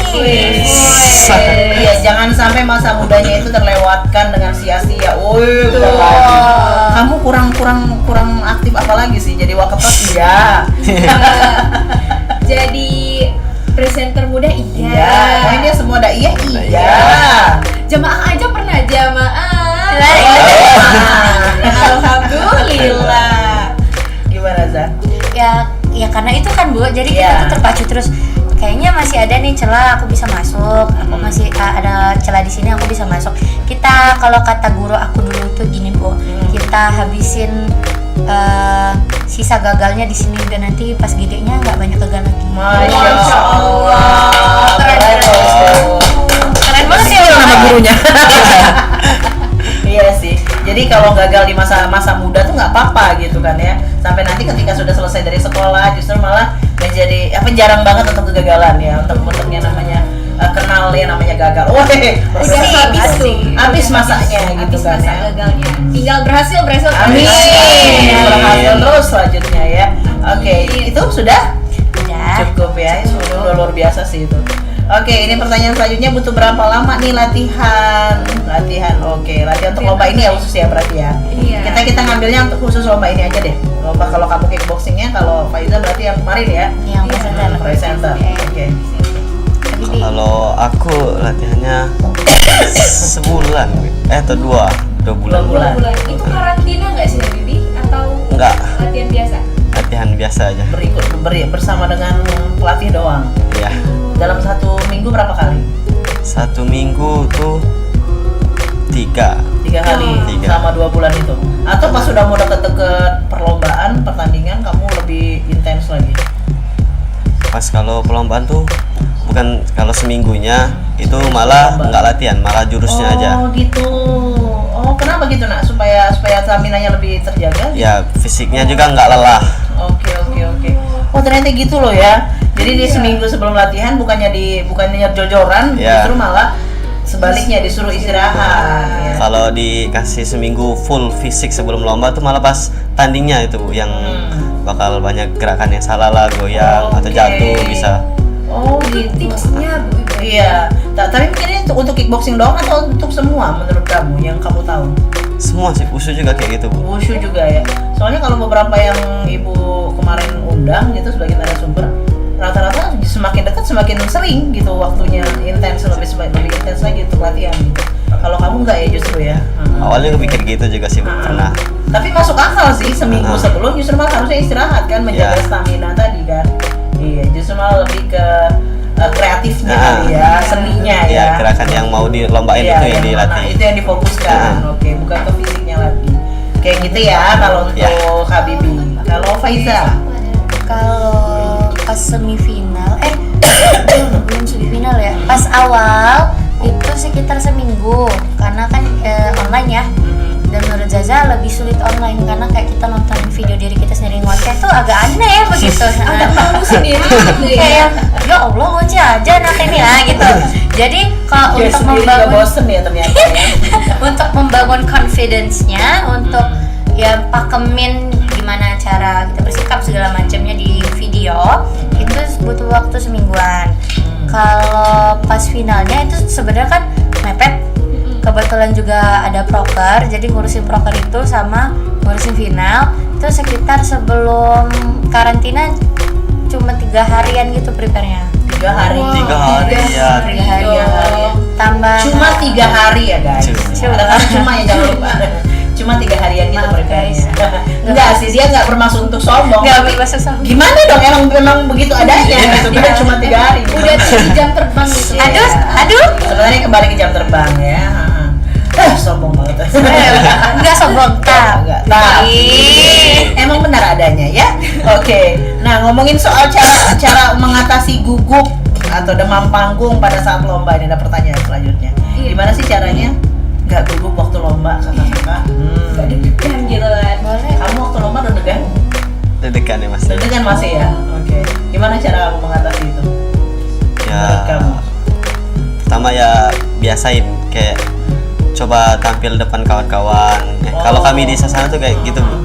B: Iya, jangan sampai masa mudanya itu terlewatkan dengan sia-sia. Woi, bukan lagi. Kamu kurang aktif apa lagi sih? Jadi wakapres ya.
E: Jadi presenter muda
B: Iya,
E: iya.
B: pokoknya dia semua ada iya.
E: Jamaah aja pernah jamaah.
B: Alhamdulillah. Gimana Zah?
G: Ya karena itu kan Bu, jadi
B: Iya.
G: kita tuh terpacu terus. Kayaknya masih ada nih celah, aku bisa masuk. Aku masih ada celah di sini, aku bisa masuk. Kita kalau kata guru aku dulu tuh gini Bu, kita habisin sisa gagalnya di sini dan nanti pas gedenya nggak banyak gagal lagi.
B: Masya Allah. Keren
G: Keren banget ya
B: nama gurunya. Iya sih. Jadi kalau gagal di masa muda tuh nggak apa-apa gitu kan ya. Sampai nanti ketika sudah selesai dari sekolah justru malah menjadi jarang banget untuk kegagalan ya, untuk yang namanya kenal yang namanya gagal. Wah,
E: Udah habis tuh.
B: habis masanya gitu
E: Habis
B: kan
E: masa
B: ya.
E: gagalnya. Tinggal berhasil.
B: Amin. Berhasil terus selanjutnya ya. Oke, itu sudah
G: Udah.
B: cukup ya. Itu udah luar biasa sih itu. Oke, ini pertanyaan selanjutnya, butuh berapa lama nih latihan? Oke, latihan untuk lomba ini ya khusus ya berarti ya.
E: Iya.
B: Kita ngambilnya untuk khusus lomba ini aja deh. Lomba kalau kamu kickboxingnya, kalau Faiza berarti yang kemarin ya.
G: Yang presenter.
B: Presenter. Oke.
G: Bibi.
F: Kalau aku latihannya sebulan atau dua bulan.
B: 2 bulan.
E: Itu karantina nggak sih Bibi? Atau
F: Enggak,
E: latihan biasa?
F: latihan biasa aja.
B: Bersama dengan pelatih doang.
F: Ya,
B: Dalam 1 minggu berapa kali?
F: 1 minggu tuh 3.
B: 3 kali
F: Tiga.
B: selama 2 bulan itu. Atau pas sudah mau deket-deket perlombaan, pertandingan kamu lebih intens lagi?
F: Pas kalau perlombaan tuh bukan, kalau seminggunya itu malah nggak latihan, malah jurusnya aja.
B: Oh gitu. Oh kenapa gitu nak? Supaya stamina-nya lebih terjaga?
F: Ya fisiknya juga nggak lelah.
B: Oke. Oh ternyata gitu loh ya. Jadi di seminggu sebelum latihan bukannya jojoran,
F: Iya.
B: justru malah sebaliknya disuruh istirahat. Ya.
F: Kalau dikasih seminggu full fisik sebelum lomba tuh malah pas tandingnya itu yang bakal banyak gerakan yang salah lah, goyang atau
B: Oke.
F: jatuh bisa.
B: Oh gitu.
E: Tipsnya Bu Ibu.
B: Iya. Tapi mungkin ini untuk kickboxing doang atau untuk semua menurut kamu yang kamu tahu?
F: Semua sih, usus juga kayak gitu Bu.
B: Wushu juga ya. Soalnya kalau beberapa yang ibu kemarin undang gitu sebagai narasumber, rata-rata semakin dekat semakin sering gitu waktunya intens, lebih intens lagi untuk latihan gitu. Kalau kamu enggak ya justru ya.
F: Awalnya kepikir gitu juga sih Bu, pernah.
B: Tapi masuk akal sih, seminggu sebelum justru malah harusnya istirahat kan, menjaga
F: Ya.
B: stamina tadi kan. Iya, justru malah lebih ke kreatifnya kali ya, seninya ya.
F: Ya, gerakan yang mau dilombain
B: Iya,
F: itu yang
B: mana,
F: dilatih.
B: itu yang difokuskan. Oke, bukan ke fisiknya lagi. Kayak gitu ya kalau untuk
F: Ya.
B: Habibi. Kalau Faiza,
G: Kalau pas semifinal, belum semifinal ya. Pas awal itu sekitar seminggu, karena kan online ya. Dan menurut Zaza lebih sulit online karena kayak kita nonton video diri kita sendiri ngoceh tuh agak aneh begitu.
E: Agak malu sendiri gitu ya.
G: Kayak ya Allah ngoceh aja anak ini ya gitu. Jadi kalau
B: Dia
G: untuk
B: sendiri juga
G: membangun
B: bosen ya ternyata ya.
G: untuk membangun confidence-nya, untuk ya pakemin gimana cara kita bersikap segala macamnya di video, itu butuh waktu semingguan. Kalau pas finalnya itu sebenarnya kan mepet. Kebetulan juga ada proker, jadi ngurusin proker itu sama ngurusin final itu sekitar sebelum karantina cuma 3 harian gitu prepare-nya.
B: 3 hari.
F: 3 hari ya.
G: 3 harian. Tambah
B: Cuma 3 hari ya guys.
G: Cuma.
B: Kata-kata cuma ya jangan lupa. Cuma 3 harian gitu
G: Maaf,
B: prepare-nya.
G: guys.
B: Enggak sih, dia enggak bermaksud untuk sombong.
G: nggak
B: Tapi
G: bermaksud sombong.
B: gimana dong, emang begitu adanya gitu. Kita cuma 3 hari.
E: Udah 3 jam terbang gitu.
B: Iya.
G: Aduh.
B: Sebenarnya kembali ke jam terbang ya. Sombong banget.
G: Enggak sombong,
B: Enggak.
G: Ih.
B: Emang benar adanya ya. Oke. Nah, ngomongin soal cara mengatasi gugup atau demam panggung pada saat lomba, ini ada pertanyaan selanjutnya.
E: Iya.
B: Gimana sih caranya nggak gugup waktu lomba, kakak-kakak?
E: Gak deg-degan gitu kan.
G: Boleh.
B: Kamu waktu lomba deg-degan?
F: Deg-degan ya Mas.
B: Deg-degan masih ya. Oke. Gimana cara kamu mengatasi itu?
F: Ya
B: Menurut kamu?
F: pertama ya biasain kayak coba tampil depan kawan-kawan. Kalau kami di Sasana tuh kayak gitu Bu.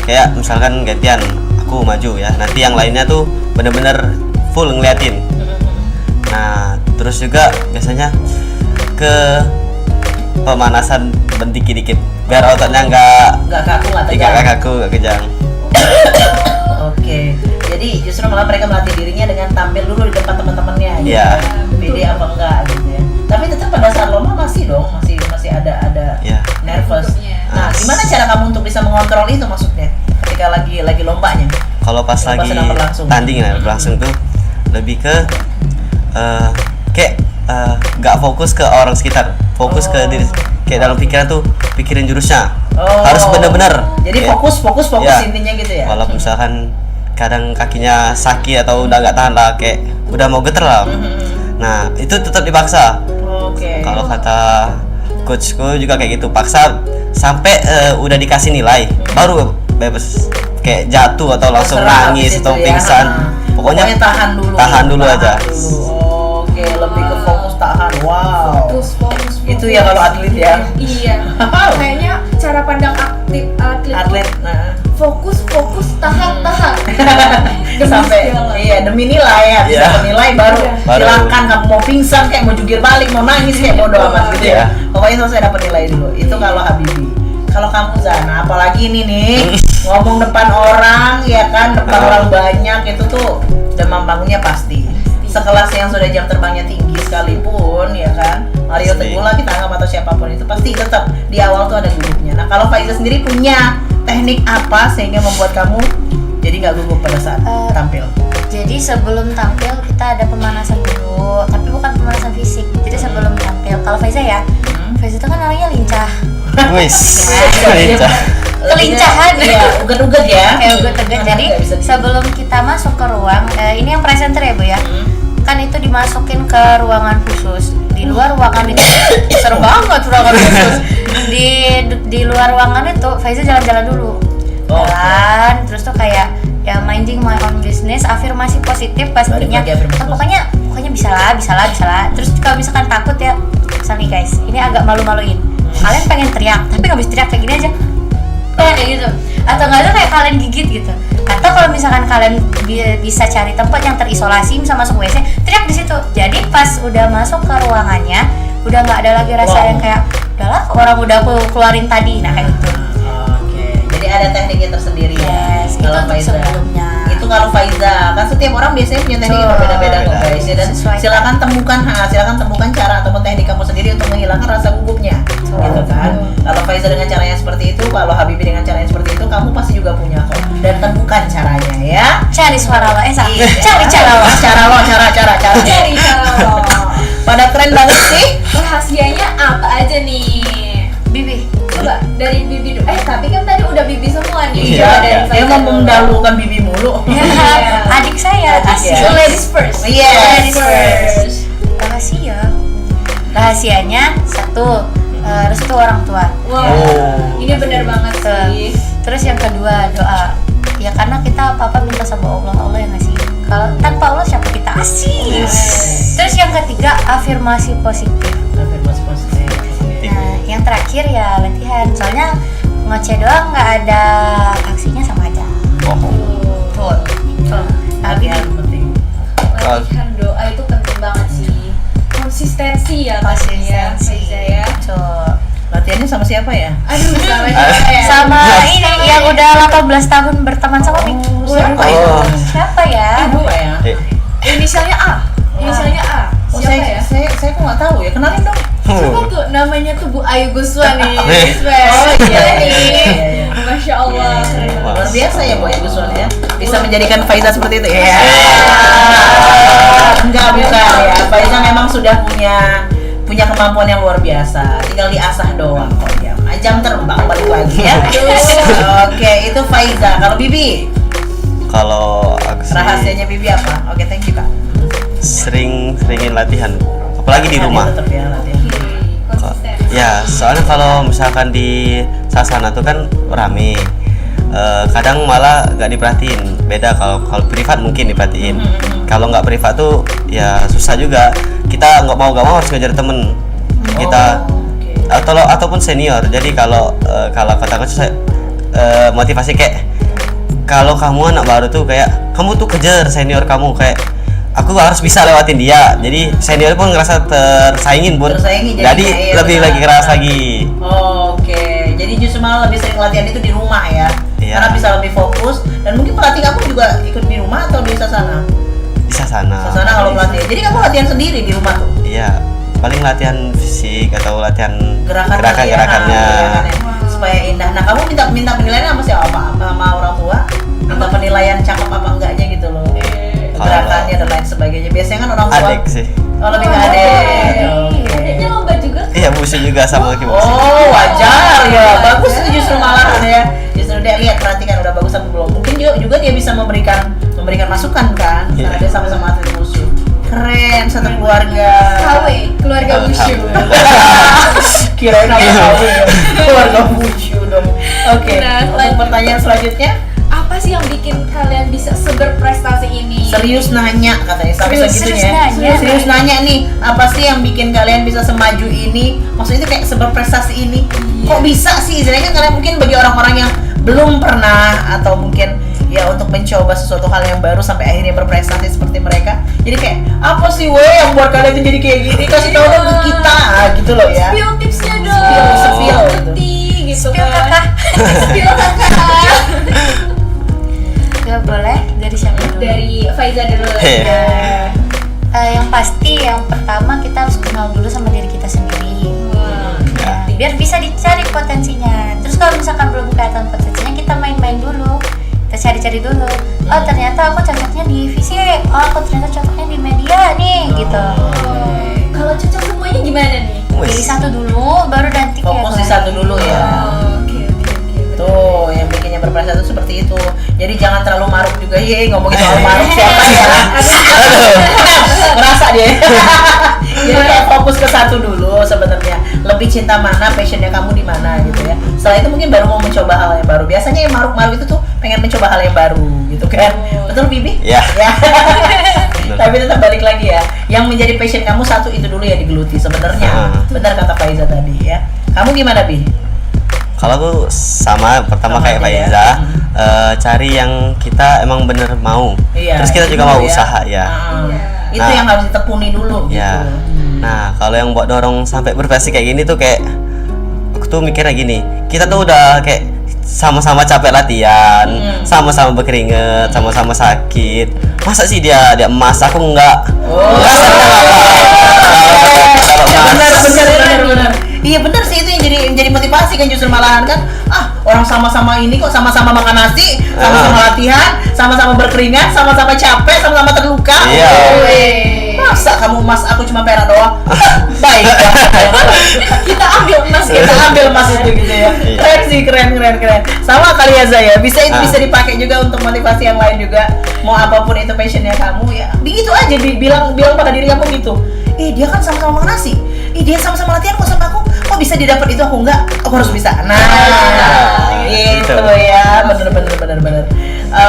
F: Kayak misalkan gantian aku maju ya, nanti yang lainnya tuh bener-bener full ngeliatin. Nah terus juga biasanya ke pemanasan dikit-dikit biar ototnya
B: Nggak kaku, nggak tegang.
F: nggak kaku, nggak kejang.
B: Oke, jadi justru malah mereka melatih dirinya dengan tampil dulu di depan teman-temannya gitu.
F: Iya.
B: Pede apa enggak gitu ya. Tapi tetap pada saat lomba masih dong, masih ada
F: Iya.
B: nervous.
E: Gugupnya.
B: Nah, gimana cara kamu untuk bisa mengontrol itu maksudnya ketika lagi lombanya?
F: Kalau pas
B: Lomba
F: lagi
B: sedang berlangsung.
F: tanding ya berlangsung tuh lebih ke kayak nggak fokus ke orang sekitar, fokus ke diri, kayak dalam pikiran tuh pikirin jurusnya. Harus bener-bener.
B: Jadi
F: Kayak-
B: fokus
F: Ya.
B: intinya gitu ya.
F: Walaupun misalkan kadang kakinya sakit atau udah nggak tahan lah, kayak udah mau geter lah. Nah itu tetap dipaksa.
B: Oke.
F: Kalau kata coachku juga kayak gitu, paksa sampai udah dikasih nilai baru bebas, kayak jatuh atau langsung
B: Terserah
F: nangis
B: habis
F: atau
B: itu ya.
F: pingsan. Pokoknya
B: tahan dulu.
F: tahan dulu aja.
B: Oke, lebih ke fokus tahan. Wow.
E: Fokus.
B: Itu ya kalau atlet ya.
E: Iya. Kayaknya cara pandang atlet
B: Atlet.
E: tuh
B: Nah.
E: fokus tahan. Demi
B: Sampai
E: segala.
B: iya demi nilai ya, bisa
F: Iya.
B: nilai baru
F: Baru.
B: silakan kamu mau pingsan kayak mau jungkir balik mau nangis kayak bodo amat gitu ya.
F: Iya.
B: Pokoknya selesai dapat nilai dulu. Itu kalau Habibi. Kalau kamu Zana, apalagi ini nih ngomong depan orang ya kan, depan orang banyak itu tuh demam panggungnya pasti. Sekelas yang sudah jam terbangnya tinggi sekalipun ya kan, Mario
F: Pasti.
B: Teguh lah kita anggap atau siapapun itu pasti tetap di awal tuh ada gugupnya. Nah kalau Faiza sendiri punya teknik apa sehingga membuat kamu jadi nggak gugup pada saat tampil?
G: Jadi sebelum tampil kita ada pemanasan dulu, tapi bukan pemanasan fisik. Jadi sebelum tampil, kalau Faiza ya, Faiza itu kan orangnya lincah,
F: Wis.
B: Iya,
F: Lincah.
G: kelincahan
B: Iya, uget-uget ya.
G: kayak gue tegas. Jadi
B: Nggak bisa di-
G: sebelum kita masuk ke ruang, ini yang presenter ya Bu ya, kan itu dimasukin ke ruangan khusus. Di luar ruangan itu seru banget ruangan khusus. Di luar ruangan itu Faiza jalan-jalan dulu, jalan terus tuh kayak ya minding my own business, afirmasi positif pastinya.
B: Balik lagi afirmasi
G: Oh, pokoknya bisa lah. Terus kalau misalkan takut ya, misal nih guys, ini agak malu-maluin. Kalian pengen teriak, tapi nggak bisa teriak kayak gini aja. Kayak gitu. Atau nggak ada kayak kalian gigit gitu. Atau kalau misalkan kalian bisa cari tempat yang terisolasi, bisa masuk WC, teriak di situ. Jadi pas udah masuk ke ruangannya, udah nggak ada lagi rasa
B: Wow.
G: yang kayak udahlah orang udah aku keluarin tadi, nah kayak gitu.
B: Oke, jadi ada tekniknya tersendiri ya.
G: Yes, itu untuk sebelumnya.
B: Itu kalau Faiza, kan setiap orang biasanya punya teknik yang
G: Betul.
B: berbeda-beda kok guys ya. Dan
G: Sesuaikan.
B: silakan temukan cara ataupun teknik kamu sendiri untuk menghilangkan rasa gugupnya, gitu kan. Kalau Faiza dengan caranya seperti itu, kalau Habibie dengan caranya seperti itu, kamu pasti juga punya kok. Dan temukan caranya ya.
G: Cari suara lo, salah.
B: Iya.
G: Cari cara lo.
B: cara.
E: Cari cara lo.
B: Pada keren banget sih.
E: Rahasianya apa aja nih?
G: Bibi.
E: Coba dari Bibi dulu. Tapi kan tadi udah Bibi semua nih.
F: Iya,
E: Coba dari
F: iya.
E: Faiza
B: Dia mau
E: dulu.
B: mendahulukan Bibi mulu.
G: Adik saya,
B: Adik
G: asik.
B: ya.
E: So ladies first.
B: Yes.
E: Ladies first.
G: Rahasianya satu, restu orang tua.
E: Wow.
F: Oh.
E: Ini
G: Terus yang ketiga afirmasi positif.
B: Afirmasi positif.
G: Nah, yang terakhir ya latihan. Soalnya ngoceh doang nggak ada aksinya sama aja. Betul.
B: Latihan penting.
E: Latihan doa itu penting banget sih. Konsistensi ya pastinya. Faiza ya.
G: Betul.
B: Latihannya sama siapa ya?
E: Aduh, sama siapa ya?
G: Sama ini yang udah 18 tahun berteman sama Mik.
B: Siapa ya?
G: Siapa ya?
B: Siapa ya?
E: Inisialnya A. Inisialnya A.
B: Oh,
E: Siapa ya?
B: saya kok nggak tahu ya. Kenalin dong.
E: Siapa tuh? Namanya tuh Bu Ayu Guswa nih.
B: Oh iya
E: nih. Masya Allah. Keren banget.
B: Luar biasa ya Bu Agus ya. Bisa menjadikan Faiza seperti itu ya. Enggak bukan ya. Faiza memang sudah punya kemampuan yang luar biasa. Tinggal diasah doang kok ya. Jam terbang balik lagi ya. Oke, itu Faiza. Kalau Bibi,
F: Kalau aku sih
B: rahasianya Bibi apa? Oke, thank you Kak.
F: sering-seringin latihan, apalagi di rumah.
B: Tetap ya latihan.
E: Konsisten.
F: Ya, soalnya kalau misalkan di sasana tuh kan rame. Kadang malah nggak diperhatiin. Beda kalau privat mungkin diperhatiin. Kalau nggak privat tuh ya susah juga. Kita nggak mau harus ngejar temen kita ataupun senior. Jadi kalau katakan saya motivasi kayak kalau kamu anak baru tuh kayak kamu tuh kejar senior kamu, kayak aku harus bisa lewatin dia. Jadi senior pun ngerasa tersaingin bun.
B: Tersaingi
F: Jadi
B: jadinya, iya,
F: lebih
B: benar.
F: lagi keras lagi.
B: Oke, jadi justru malah lebih sering latihan itu di rumah ya.
F: Iya.
B: Karena bisa lebih fokus dan mungkin pelatih kamu juga ikut di rumah atau di sasana?
F: Di sasana.
B: Sasana kalau pelatih. Jadi kamu latihan sendiri di rumah tuh.
F: Iya, paling latihan fisik atau latihan
B: Gerakannya supaya indah. Nah, kamu minta penilaian apa sih sama orang tua? Minta penilaian cakep apa enggaknya gitu loh. Gerakannya dan lain sebagainya. Biasanya kan orang tua
F: Adik sih.
B: Oh, lebih ke adik. Oke.
E: Adiknya lomba juga.
F: Iya, musuh juga sama kiboxing.
B: Oh, wajar ya. Bagus itu justru malahan ya. Justru dia lihat perhatikan udah bagus apa belum. Mungkin juga dia bisa memberikan masukan kan karena dia sama-sama atlet musuh. Keren, satu keluarga.
E: KW, keluarga Wushu.
B: Kirain apa KW ya? Keluarga musuh dong. Oke.
E: Nah,
B: Untuk pertanyaan selanjutnya,
E: Apa sih yang bikin kalian bisa seberprestasi ini?
B: serius nanya katanya sampai segitunya.
G: Serius
B: Nanya nih, apa sih yang bikin kalian bisa semaju ini? Maksudnya itu kayak seberprestasi ini. Kok bisa sih? Istilahnya kan kalian mungkin bagi orang-orang yang belum pernah atau mungkin ya untuk mencoba sesuatu hal yang baru sampai akhirnya berprestasi seperti mereka. Jadi kayak apa sih yang buat kalian tuh jadi kayak gini? Kasih tahu dong ke kita gitu loh ya.
E: Spill tipsnya dong.
B: Spill gitu.
E: Ngerti gitu
G: Spill
E: kan.
G: kakak.
E: Spill kakak.
G: Gak boleh dari siapa dulu?
E: Dari Faiza dulu.
F: Heh.
G: Yang pasti yang pertama kita harus kenal dulu sama diri kita sendiri. Biar bisa dicari potensinya. Terus kalau misalkan belum kelihatan potensinya, kita main-main dulu. Kita cari-cari dulu. Oh, ternyata aku cocoknya di fisik. Oh, aku ternyata cocoknya di media nih, gitu.
E: Kalau cocok semuanya gimana nih?
G: Pilih satu dulu, baru nanti
B: Fokus di
G: kayak
B: satu dulu ya.
E: Oke.
B: Tuh, yang bikinnya berprestasi itu seperti itu. Jadi jangan terlalu maruk juga, ngomongin soal maruk siapa ya? Ngerasa dia. Jadi kayak fokus ke satu dulu sebenarnya. Lebih cinta mana, passionnya kamu di mana gitu ya. Setelah itu mungkin baru mau mencoba hal yang baru. Biasanya yang maruk-maruk itu tuh pengen mencoba hal yang baru gitu kan. Betul Bibi?
F: Iya.
B: Ya. Tapi tetap balik lagi ya. Yang menjadi passion kamu satu itu dulu ya digeluti sebenarnya. Benar kata Faiza tadi ya. Kamu gimana Bi?
F: Kalau aku sama pertama
B: Sama
F: kayak
B: aja ya.
F: Faiza, cari yang kita emang bener mau.
B: Iya,
F: Terus kita
B: itu
F: juga mau
B: dulu ya.
F: usaha ya.
B: Itu
F: Nah.
B: yang harus ditekuni dulu
F: Ya.
B: gitu.
F: Nah, kalau yang buat dorong sampai berprestasi kayak gini tuh kayak aku tuh mikirnya gini, kita tuh udah kayak sama-sama capek latihan, sama-sama berkeringat, sama-sama sakit. Masa sih dia emas, aku enggak.
B: Benar. Iya benar sih, itu yang jadi motivasi kan justru malahan kan. Orang sama-sama ini kok sama-sama makan nasi, sama-sama latihan, sama-sama berkeringat, sama-sama capek, sama-sama terluka.
F: Iya.
B: Masa kamu emas, aku cuma perak doang? Baik.
E: Kita ambil emas
B: Kita ambil emas itu gitu ya. Keren sih, keren. Sama kali ya Zaya, bisa itu bisa dipakai juga untuk motivasi yang lain juga. Mau apapun itu passionnya kamu ya, begitu aja bilang pada diri kamu gitu. Dia kan sama-sama makan nasi. Dia sama-sama latihan kok sama aku. Kok bisa didapat itu aku enggak? Aku harus bisa. Nah, gitu ya. Bener.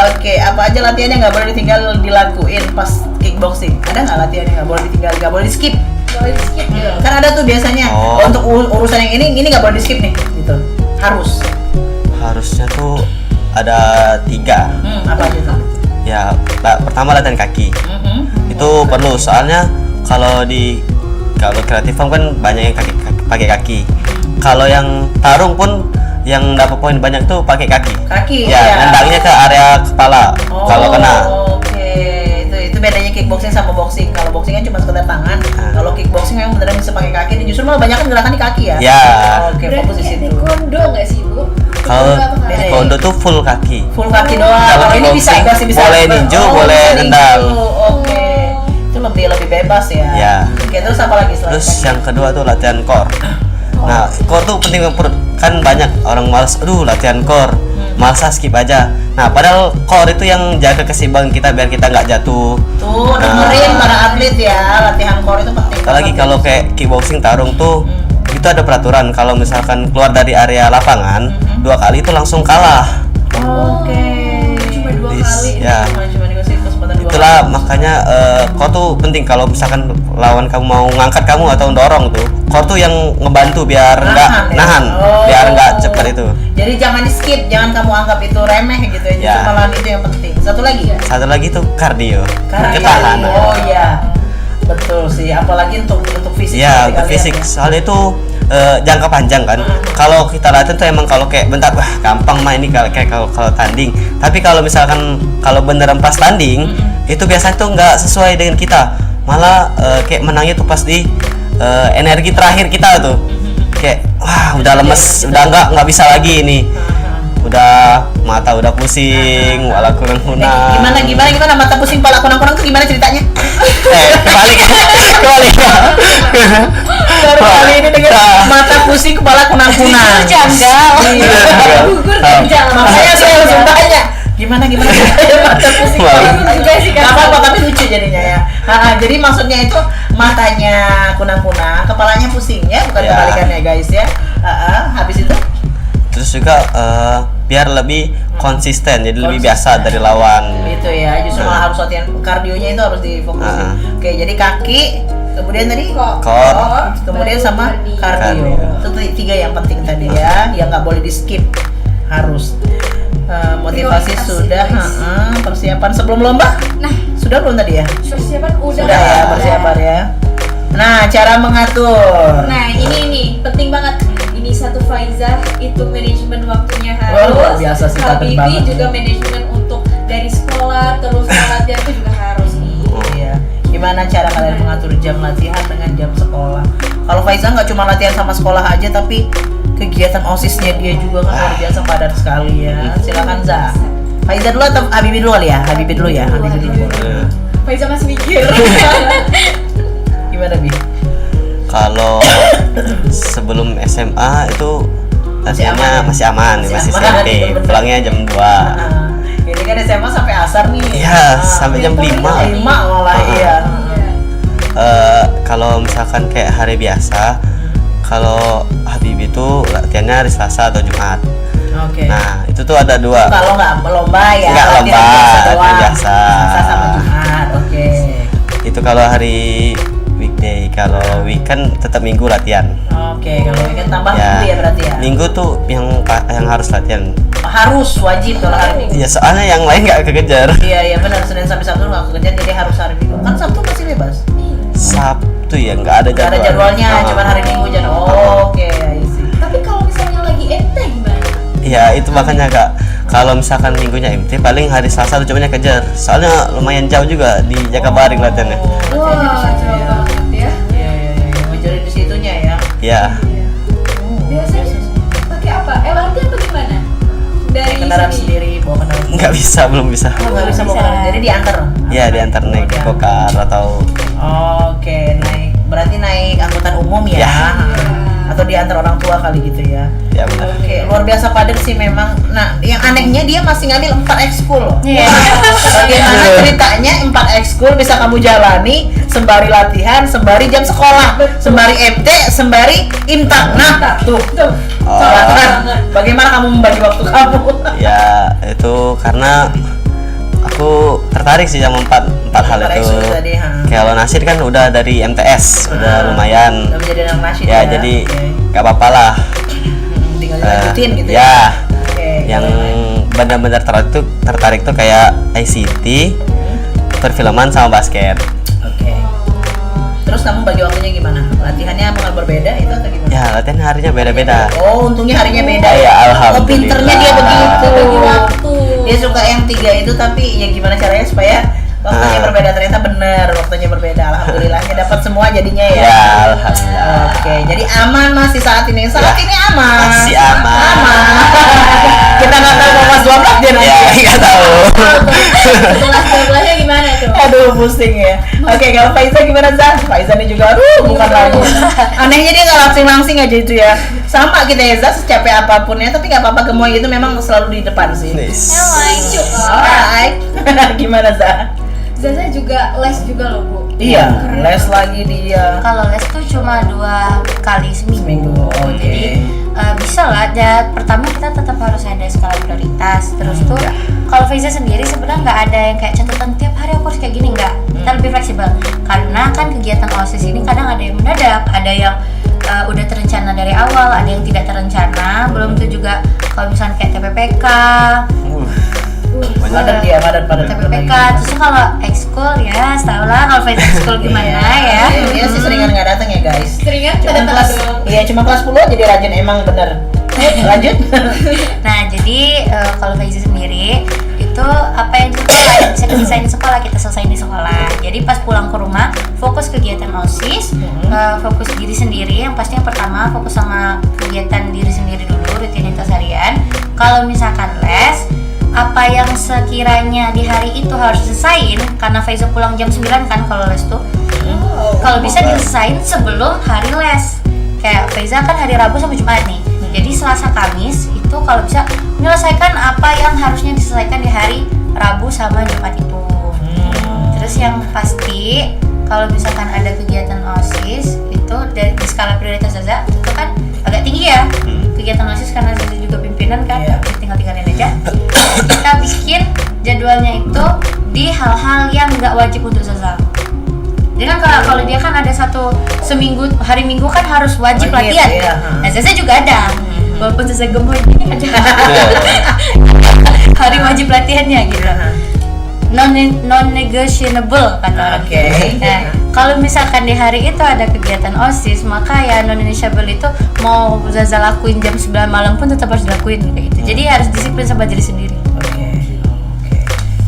B: Oke, apa aja latihannya nggak boleh ditinggal dilakuin pas kayak kickboxing? Ada nggak latihan yang nggak boleh ditinggal, nggak boleh di skip?
E: Boleh di skip gitu.
B: Kan ada tuh biasanya
F: Oh.
B: untuk urusan yang ini nggak boleh di skip nih, gitu.
F: Harusnya tuh ada 3.
B: Apa aja tuh?
F: Ya, pertama latihan kaki. Itu perlu, soalnya kalau kreatif farm kan banyak yang pakai kaki. Kalau yang tarung pun yang dapat poin banyak tuh pakai kaki.
B: Kaki,
F: Ya,
B: iya.
F: nendangnya ke area kepala. Kalau kena.
B: Oke, itu bedanya kickboxing sama boxing. Kalau boxing kan cuma sekedar tangan. Kalau kickboxing memang beneran bisa pakai kaki. Dan justru malah banyak kan gerakan di kaki ya.
F: Ya.
B: Oke,
E: Berarti
B: fokus di
E: kayak
B: situ.
E: taekwondo nggak sih Bu?
F: Kalau
E: Taekwondo apa nggak?
B: Beda ya?
F: taekwondo tuh full kaki.
B: Full kaki doang.
F: Kalau
B: Kalau ini bisa
F: kickboxing,
B: masih bisa.
F: boleh ninju,
B: Oh,
F: boleh
B: bisa
F: nendang.
B: ninju. Oke. Itu lebih bebas ya.
F: Ya.
B: Oke, terus apa lagi selain
F: Terus
B: kaki?
F: yang kedua tuh latihan core. Nah, core tuh penting kan banyak orang males, aduh latihan core, males skip aja. Nah, padahal core itu yang jaga keseimbangan kita biar kita nggak jatuh.
B: Tuh, dengerin para atlet ya, latihan core itu penting.
F: Apalagi kalau kayak kickboxing tarung tuh itu ada peraturan kalau misalkan keluar dari area lapangan 2 kali itu langsung kalah.
B: Oke.
E: Cuma 2 kali.
F: Ya.
B: Cuma dikasih kesempatan 2
F: Itulah makanya core tuh penting kalau misalkan lawan kamu mau ngangkat kamu atau dorong tuh. Core tuh yang ngebantu biar nggak nahan,
B: Oh.
F: biar nggak cepat itu.
B: Jadi jangan di skip, jangan kamu anggap itu remeh gitu ya. Justru
F: Ya.
B: malahan itu yang penting. Satu lagi ya.
F: Satu lagi tuh kardio,
B: Kardio.
F: ketahanan.
B: Oh iya. Betul sih, apalagi untuk fisik.
F: Ya,
B: seperti
F: untuk
B: kalian
F: fisik.
B: ya.
F: Soalnya itu jangka panjang kan. Kalau kita latihan tuh emang kalau kayak bentar, wah gampang mah ini kayak kalau tanding. Tapi kalau misalkan kalau beneran pas tanding, itu biasanya tuh nggak sesuai dengan kita. Malah kayak menangnya tuh pas di energi terakhir kita tuh. Kayak wah udah lemes, udah nggak bisa lagi ini. Udah mata udah pusing, wala kurang guna.
B: Gimana mata pusing kepala kunang-kunang tuh gimana ceritanya?
F: Kebalik.
B: Baru kali ini dengar mata pusing kepala kunang-kunang.
G: Janggal.
B: Iya.
E: Gugur kerja.
B: Makanya saya langsung tanya, gimana mata pusing
F: Wah.
B: kepala kunang-kunang sih? Gak apa-apa tapi lucu jadinya ya. Jadi maksudnya itu matanya kunang-kunang, kepalanya pusing ya, bukan
F: Ya.
B: kebalikannya guys ya. Habis itu
F: Terus juga biar lebih konsisten, jadi lebih biasa dari lawan.
B: itu ya, justru malah harus latihan kardionya itu harus difokusin. Oke, jadi kaki, kemudian tadi
F: Core.
B: kemudian sama kardio. Itu 3 yang penting tadi ya, yang nggak boleh di skip, harus. Motivasi
E: Prioritas
B: sudah,
E: sih, guys.
B: persiapan sebelum lomba.
E: Nah,
B: Sudah belum tadi ya?
E: persiapan udah.
B: Sudah ya, persiapan ya. Nah, cara mengatur.
E: Nah, ini penting banget. Ini satu Faizah itu manajemen waktunya
B: Wah, luar
E: harus.
B: biasa sih, paten
E: Habibi
B: banget.
E: juga manajemen untuk dari sekolah terus latihan itu juga harus nih.
B: Iya. Gimana cara kalian mengatur jam latihan dengan jam sekolah? Kalau Faizal nggak cuma latihan sama sekolah aja, tapi kegiatan OSISnya dia juga kan luar biasa padat sekali ya. Silakan Za. Faizal dulu atau Habibi dulu kali ya? Habibi dulu ya. Habibi dulu.
E: Faizah masih mikir.
B: Gimana Bi?
F: Kalau sebelum SMA itu latihannya masih aman, masih
B: aman,
F: SMP.
B: bener-bener.
F: Pulangnya jam 2.
B: Nah, ini kan SMA sampai asar nih.
F: Iya, sampai jam 5.
B: 5 malah iya.
F: Kalau misalkan kayak hari biasa, kalau Habibie itu latihannya hari Selasa atau Jumat.
B: Oke.
F: Nah, itu tuh ada 2.
B: Kalau nggak lomba ya.
F: Nggak
B: latihan
F: lomba,
B: doang.
F: latihan biasa.
B: Selasa sama Jumat. Oke.
F: Itu kalau hari weekday, kalau weekend tetap Minggu latihan.
B: Oke, kalau weekend tambah
F: Ya,
B: minggu ya berarti ya.
F: Minggu tuh yang harus latihan.
B: Harus wajib kalau hari Minggu.
F: Ya soalnya yang lain nggak kekejar.
B: Iya benar, Senin sampai Sabtu nggak kerja jadi harus hari Minggu. Kan Sabtu masih bebas.
F: Sabtu ya nggak ada
B: Nggak
F: jadwal.
B: ada jadwalnya,
F: Ah.
B: cuma hari Minggu aja. Oke, I see.
E: Tapi kalau misalnya lagi MT gimana?
F: Ya itu makanya kak. Kalau misalkan minggunya MT paling hari Selasa tuh cumanya kejar. Soalnya lumayan jauh juga di Jakabaring latihannya.
B: Latihannya di situ
E: jauh
B: ya.
E: banget ya.
B: Iya. Ngejarin di situnya ya.
F: Ya.
E: Biasanya pakai apa? LRT atau gimana? Dari
B: Kendaraan
E: sini.
B: sendiri, bawa kendaraan.
F: Nggak bisa, belum bisa.
B: Oh, nggak bisa bawa kendaraan. Jadi diantar.
F: Ya diantar naik
B: diantar.
F: gokar atau
B: Oke, berarti naik angkutan umum ya.
F: Ya.
B: Atau diantar orang tua kali gitu ya.
F: ya benar.
B: Oke, luar biasa padat sih memang. Nah, yang anehnya dia masih ngambil 4 ekskul loh.
G: Iya.
B: Bagaimana ceritanya 4 ekskul bisa kamu jalani sembari latihan, sembari jam sekolah, sembari MT, sembari imtak. Nah, tuh.
F: Oh.
B: Bagaimana kamu membagi waktu kamu?
F: Ya itu karena aku tertarik sih sama empat hal
B: Empat
F: itu.
B: itu tadi, ha.
F: Kalau nasyid kan udah dari MTS, udah lumayan.
B: Udah menjadi anak nasyid
F: Ya jadi nggak apa-apa lah.
B: Tinggal dilanjutin gitu ya.
F: Ya,
B: Oke.
F: yang benar-benar tertarik tuh kayak ICT, perfilman sama basket.
B: Oke. Terus kamu bagi waktunya gimana? Latihannya bakal berbeda itu atau gimana?
F: Ya latihan harinya beda-beda.
B: Oh, untungnya harinya beda.
F: Ya, alhamdulillah.
B: Oh, pinternya dia begitu.
E: Bagi waktu.
B: Dia suka yang 3 itu, tapi ya gimana caranya supaya waktunya berbeda? Ternyata bener, waktunya berbeda. Alhamdulillahnya dapat semua jadinya ya.
F: Ya alhamdulillah.
B: Oke, jadi aman masih saat ini. Saat
F: Ya,
B: ini aman.
F: masih aman.
B: Kita nggak tahu mau pas 12 dia nanti.
F: Ya nggak tahu.
E: Setelah-setelahnya gimana tuh?
B: Aduh, pusing ya. Oke, kalau Faiza gimana, Zah? Faiza ini juga, bukan lagi. Anehnya dia nggak langsing-langsing aja itu ya. Sama kita ya, Zah, secapek apapun ya, tapi nggak apa-apa, gemoy itu memang selalu di depan sih.
F: Nice.
B: Alright. Gimana, Zah?
E: Zaza juga les juga loh Bu.
B: Iya, les lagi dia.
G: Kalau les tuh cuma 2 kali seminggu.
B: Seminggu, oke.
G: Jadi bisa lah. Dan pertama kita tetap harus ada skala prioritas. Terus tuh kalau Faiza sendiri sebenarnya nggak ada yang kayak catatan tiap hari aku harus kayak gini, nggak. Kita lebih fleksibel. Karena kan kegiatan OSIS ini kadang ada yang mendadak, ada yang udah terencana dari awal, ada yang tidak terencana. Belum tuh juga kalau misalnya kayak TPPK.
B: Padat dia, padat.
G: TPPK, terus kalau ekskul ya, setau lah kalau Faiza ekskul gimana ya.
B: Dia sih seringan nggak datang ya, guys.
E: Seringan
B: Cuma
E: pada
B: kelas,
E: doang.
B: iya cuma kelas 10 aja dia rajin, emang bener. Lanjut.
G: Nah jadi kalau Faiza sendiri itu apa yang di sekolah yang bisa diselesaikan di sekolah kita selesaiin di sekolah. Jadi pas pulang ke rumah fokus kegiatan OSIS, fokus diri sendiri. Yang pasti yang pertama fokus sama kegiatan diri sendiri dulu, rutinitas harian. Kalau misalkan les, apa yang sekiranya di hari itu harus diselesain, karena Faiza pulang jam 9 kan kalau les tuh. Kalau bisa diselesain sebelum hari les. Kayak Faiza kan hari Rabu sampai Jumat nih. Jadi Selasa Kamis itu kalau bisa menyelesaikan apa yang harusnya diselesaikan di hari Rabu sama Jumat itu. Terus yang pasti kalau misalkan ada kegiatan OSIS itu dari di skala prioritas Zaza itu kan agak tinggi ya. Kegiatan OSIS karena Zaza juga pimpinan kan, tinggal-tinggalin aja. Kita bikin jadwalnya itu di hal-hal yang nggak wajib untuk Zaza. Jadi kan kalau dia kan ada satu seminggu hari Minggu kan harus wajib latihan.
B: Iya.
G: Nah Zaza juga ada, walaupun Zaza gemoy ini ada hari wajib latihannya gitu. Non negotiable kata orang.
B: Oke.
G: Nah, kalau misalkan di hari itu ada kegiatan OSIS, maka ya non negotiable itu mau Zaza lakuin jam 9 malam pun tetap harus dilakuin kayak gitu. Jadi harus disiplin sama diri sendiri.
B: Oke.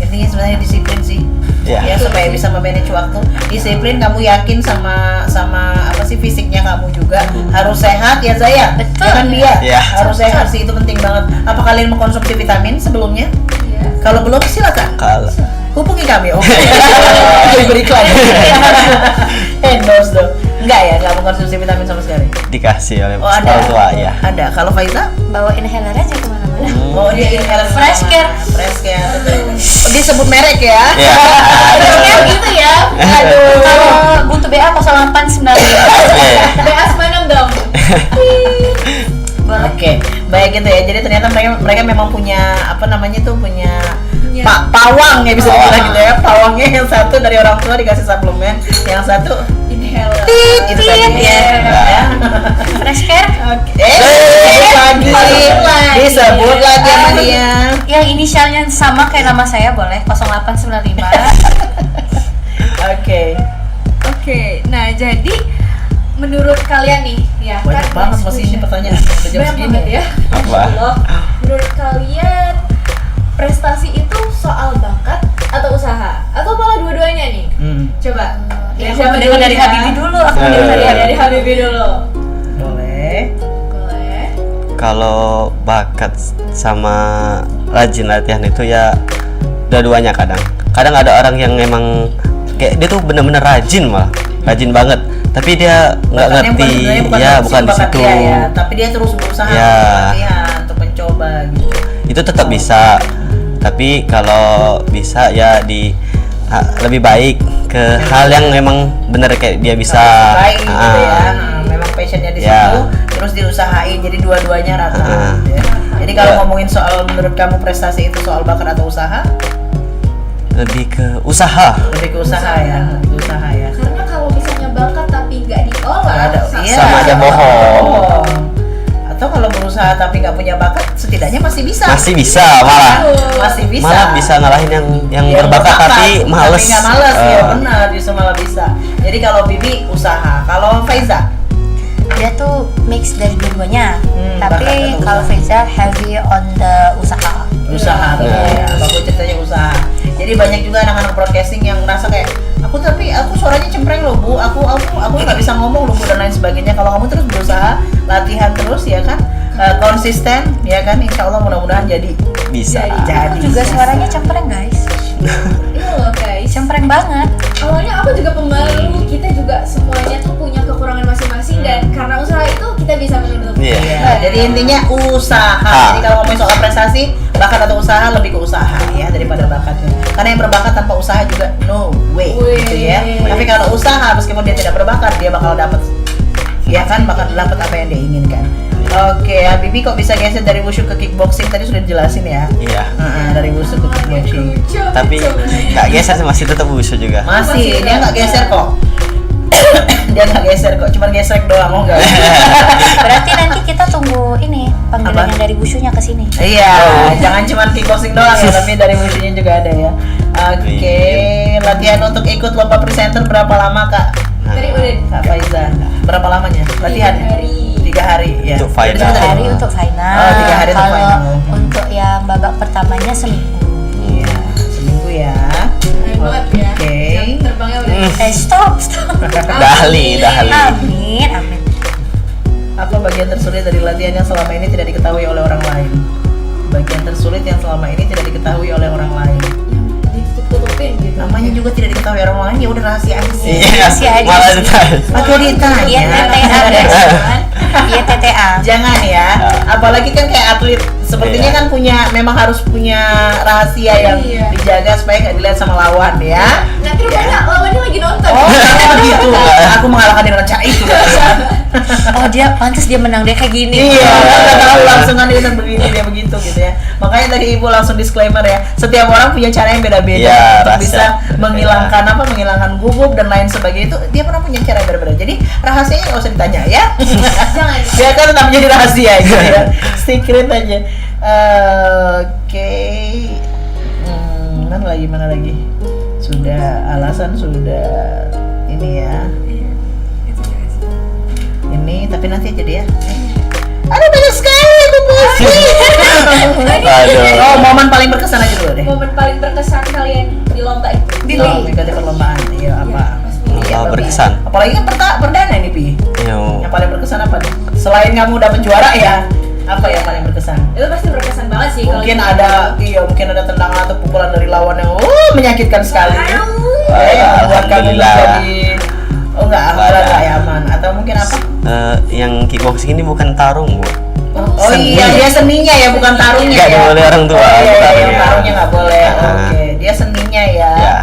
B: Intinya sebenarnya disiplin sih.
F: Ya.
B: Ya supaya bisa memanage waktu. Disiplin, kamu yakin sama apa sih fisiknya kamu juga harus sehat ya Zaya.
G: Betul.
B: Jangan dia.
F: Ya.
B: Harus sehat sih, itu penting banget. Apa kalian mengkonsumsi vitamin sebelumnya?
E: Iya.
B: Kalau belum silakan.
F: Kalau
B: Hubungi kami. Oke. Beriklan. Endorse dong. Enggak ya, enggak mengkonsumsi vitamin sama sekali.
F: dikasih oleh
B: Oh, ada.
F: orang tua ya.
B: Ada. Kalau Faiza?
G: Bawa inhaler aja kemana-mana.
B: Oh, dia inhaler
G: Fresh care.
B: Fresh care. Oh, dia sebut merek ya.
F: Ya.
G: Kayak gitu ya.
B: Aduh.
G: Kalau butuh BA 0895.
E: BA 96 dong.
G: Boleh.
B: Oke, baik gitu ya. Jadi ternyata mereka memang punya apa namanya tuh punya pawang ya bisa dibilang gitu ya. Pawangnya yang satu dari orang tua dikasih suplemen, yang satu
E: Inhaler.
B: itu tadi ya.
G: Fresh care.
B: Oke. Lagi disebut lagi sama dia.
G: Yang inisialnya sama kayak nama saya boleh 0895.
B: Oke.
E: Oke, nah jadi menurut kalian nih, ya
B: Banyak
E: kan
B: banget masih ini pertanyaan. Udah jam
E: banyak
B: segini.
E: banget ya.
F: Apa?
E: Allah. Menurut kalian prestasi itu soal bakat atau usaha atau malah dua-duanya nih? Coba.
G: Ya,
E: siapa
G: aku dengar dari
E: ya?
G: Habibie dulu. Aku dengar
E: Dari Habibie dulu.
B: Boleh.
E: Boleh.
F: Kalau bakat sama rajin latihan itu ya dua-duanya kadang. Kadang ada orang yang emang kayak dia tuh bener-bener rajin malah, rajin banget. Tapi dia nggak
B: Bakatnya
F: ngerti, ya bukan di
B: bakat
F: situ.
B: dia ya, tapi dia terus berusaha
F: Ya.
B: untuk latihan, untuk mencoba gitu.
F: Itu tetap bisa. Tapi kalau bisa ya lebih baik ke hal yang memang bener kayak dia bisa.
B: Baik gitu ya. Memang passionnya di
F: Ya.
B: situ, terus diusahain. Jadi dua-duanya rata.
F: Ah.
B: Gitu ya. Jadi kalau
F: Ya.
B: ngomongin soal menurut kamu prestasi itu soal bakat atau usaha?
F: Lebih ke usaha.
B: Lebih ke usaha ya, lebih ke usaha ya.
E: Karena kalau misalnya bakat tapi nggak diolah,
B: Nggak ada, iya.
F: Sama aja bohong.
B: Atau kalau berusaha tapi nggak punya bakat, setidaknya masih bisa.
F: Masih bisa malah.
B: Masih bisa.
F: Malah bisa ngalahin yang
B: Yang
F: berbakat tapi males.
B: Tapi nggak males, ya benar, justru malah bisa. Jadi kalau Bibi usaha, kalau Faiza
G: Dia tuh mix dari dua-duanya.
B: bakat
G: Tapi
B: atau
G: kalau
B: usaha?
G: Faiza heavy on the usaha.
B: usaha tuh ya, bagus ceritanya usaha. Jadi banyak juga anak-anak broadcasting yang ngerasa kayak aku suaranya cempreng loh Bu, aku nggak bisa ngomong loh Bu dan lain sebagainya. Kalau kamu terus berusaha, latihan terus ya kan, konsisten ya kan, insya Allah mudah-mudahan jadi
F: Bisa.
B: jadi.
G: Juga suaranya cempreng guys.
E: Iya loh guys.
G: Cempreng banget.
E: Awalnya aku juga pemalu, kita juga semuanya tuh punya kekurangan masing-masing dan karena usaha itu kita bisa menutup.
F: Iya.
B: Ya, jadi intinya usaha. Jadi kalau ngomongin soal prestasi, bakat atau usaha lebih ke usaha ya daripada bakatnya. Karena yang berbakat tanpa usaha juga no way, gitu ya. Tapi kalau usaha meskipun dia tidak berbakat, dia bakal dapat ya kan, bakal dapat apa yang dia inginkan. Oke, Bibi kok bisa geser dari wushu ke kickboxing? Tadi sudah dijelasin ya.
F: Iya.
B: Dari wushu ke kickboxing.
F: Tapi nggak geser sih, masih tetap wushu juga.
B: Masih, dia nggak geser kok. Dia nggak geser kok, cuma gesrek doang, oh enggak.
G: Berarti nanti kita tunggu ini panggilan
B: Apa?
G: yang dari wushunya ke sini.
B: Iya, jangan cuma kickboxing doang ya, tapi dari wushunya juga ada ya. Oke, latihan untuk ikut lomba presenter berapa lama Kak?
E: Dari udah
B: Kak Faiza, berapa lamanya? Latihan? 3 hari ya.
F: Untuk
B: Jadi
F: final.
B: sebentar ya.
G: 3 hari untuk final.
B: Oh, 3 hari untuk
G: Kalau
B: final.
G: untuk yang babak pertamanya seminggu.
B: Iya, seminggu ya.
E: banget ya.
B: Oke.
E: Jam terbangnya udah.
G: Stop.
F: Dahli.
G: Amin.
B: Apa bagian tersulit dari latihan yang selama ini tidak diketahui oleh orang lain? Bagian tersulit yang selama ini tidak diketahui oleh orang lain.
E: Ditutup-tutupin gitu.
B: Namanya juga tidak diketahui orang lain, ya udah rahasia aja sih.
G: Rahasia aja
F: Malah
G: sih.
F: ditanya.
B: Pakai ditanya.
G: Iya TTA guys. Iya TTA.
B: Jangan ya, apalagi kan kayak atlet sepertinya
F: Iya.
B: kan memang harus punya rahasia yang
E: Iya.
B: dijaga supaya nggak dilihat sama lawan ya.
E: Nanti rupanya lawannya lagi nonton.
B: Oh, begitu. Aku mengalahkan dengan cara itu.
G: Oh dia pantas dia menang, dia kayak gini.
B: Iya, nggak tahu langsung kan dia begini dia begitu gitu ya. Makanya tadi ibu langsung disclaimer ya. Setiap orang punya cara yang beda-beda
F: Iya,
B: untuk
F: rahasia.
B: bisa menghilangkan gugup dan lain sebagainya itu dia pernah punya cara yang berbeda. Jadi rahasianya nggak usah ditanya ya.
E: Jangan.
B: Biarkan tetap menjadi rahasia gitu ya. Secret aja. Oke. Mana lagi? Sudah alasan sudah ini ya. Ini tapi nanti aja deh ya. Aduh banyak sekali aku
F: Aduh.
B: Oh, momen paling berkesan aja dulu deh.
E: Momen paling berkesan kalian di lomba itu.
B: Oh, mengikuti perlombaan. Iya apa?
F: Lomba
B: Iya, Pi.
F: berkesan.
B: Apalagi kan perdana ini Pi. Yang paling berkesan apa nih? Selain kamu dapet juara ya, apa yang paling berkesan?
E: Itu pasti berkesan banget sih. kalau
B: Mungkin
E: gitu.
B: mungkin ada tendangan atau pukulan dari lawan yang menyakitkan sekali. Buat kamu
F: Alhamdulillah.
B: menjadi alhamdulillah ya aman. Atau mungkin apa?
F: Yang kickboxing ini bukan tarung, Bu.
B: Oh
F: Seni.
B: iya, dia seninya ya, bukan taruhnya
F: Nggak
B: ya.
F: boleh orang tua,
B: Oh, iya,
F: taruhnya.
B: yang taruhnya nggak boleh.
F: Nah.
B: Oke, dia seninya ya.
F: Ya.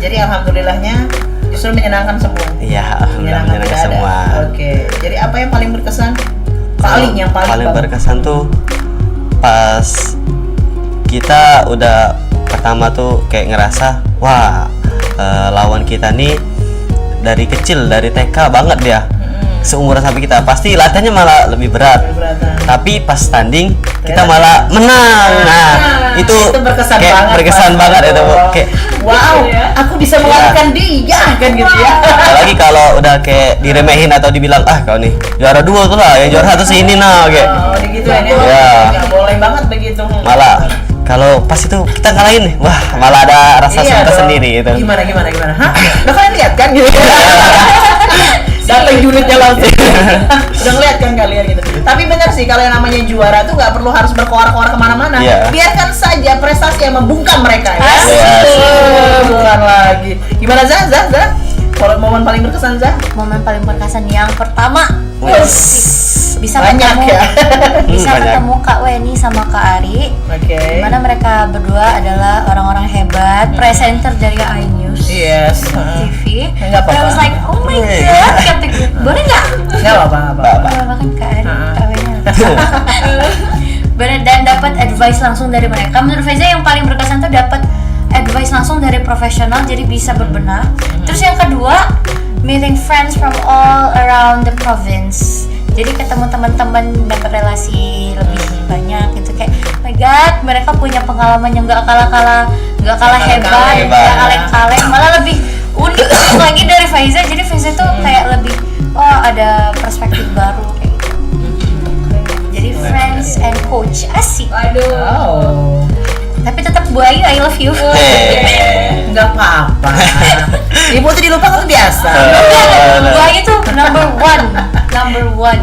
B: Jadi alhamdulillahnya justru menyenangkan semua.
F: Iya, alhamdulillah menyenangkan
B: tidak ada.
F: semua.
B: Oke, jadi apa yang paling berkesan? Yang paling banget.
F: berkesan tuh pas kita udah pertama tuh kayak ngerasa wah lawan kita nih dari kecil, dari TK banget dia, seumuran sampai kita, pasti latihannya malah lebih berat.
B: Beratan.
F: Tapi pas tanding kita
B: Ternyata
F: malah menang. Nah, itu
B: berkesan
F: kayak
B: banget.
F: berkesan
B: Mas.
F: banget itu, Bu.
B: Oh.
F: Kayak
B: Wow, aku bisa mengalahkan dia kan gitu ya.
F: apalagi kalau udah kayak diremehin atau dibilang kau nih juara 2 tuh lah, yang juara 1 sih ini nah kayak.
B: Oh, digituin ya.
F: Iya.
B: Nggak boleh banget begitu.
F: Malah kalau pas itu kita ngalahin nih, wah malah ada rasa
B: Iya
F: suka
B: dong.
F: sendiri gitu.
B: Gimana? Hah? Udah kalian lihat kan gitu. Datang julidnya langsung. Udah ngeliat kan kalian gitu. Tapi benar sih kalau yang namanya juara tuh nggak perlu harus berkoar-koar kemana-mana.
F: Iya.
B: Biarkan saja prestasi yang membungkam mereka ya.
F: Asik.
B: Bukan lagi. Gimana Zah? Kalau momen paling berkesan Zah?
G: Momen paling berkesan yang pertama. Bisa
B: Banyak
G: ketemu,
B: ya.
G: bisa
F: Banyak.
G: ketemu Kak Weni sama Kak Ari.
B: Oke.
G: Dimana mereka berdua adalah orang-orang hebat, presenter dari iNews
B: Yes.
G: TV.
B: Nggak apa-apa.
G: I was like, oh my god, kata gue, boleh nggak?
B: Nggak apa-apa.
G: Boleh kan Kak Ari, Kak Weni. Bener, dan dapat advice langsung dari mereka. Menurut Faiza yang paling berkesan tuh dapat advice langsung dari profesional jadi bisa berbenah. Terus yang kedua, meeting friends from all around the province. Jadi ketemu teman-teman, dapat relasi lebih banyak gitu, kayak oh my god, mereka punya pengalaman yang gak kalah hebat, gak kaleng-kaleng, malah lebih unik lagi dari Faiza. Jadi Faiza tuh kayak lebih ada perspektif baru kayak gitu. Jadi friends and coach, asik.
B: Oh.
G: Tapi tetap Bu Ayu, I love you.
B: Nggak apa-apa. Ibu tuh dilupakan tuh biasa.
G: Bu Ayu tuh number one.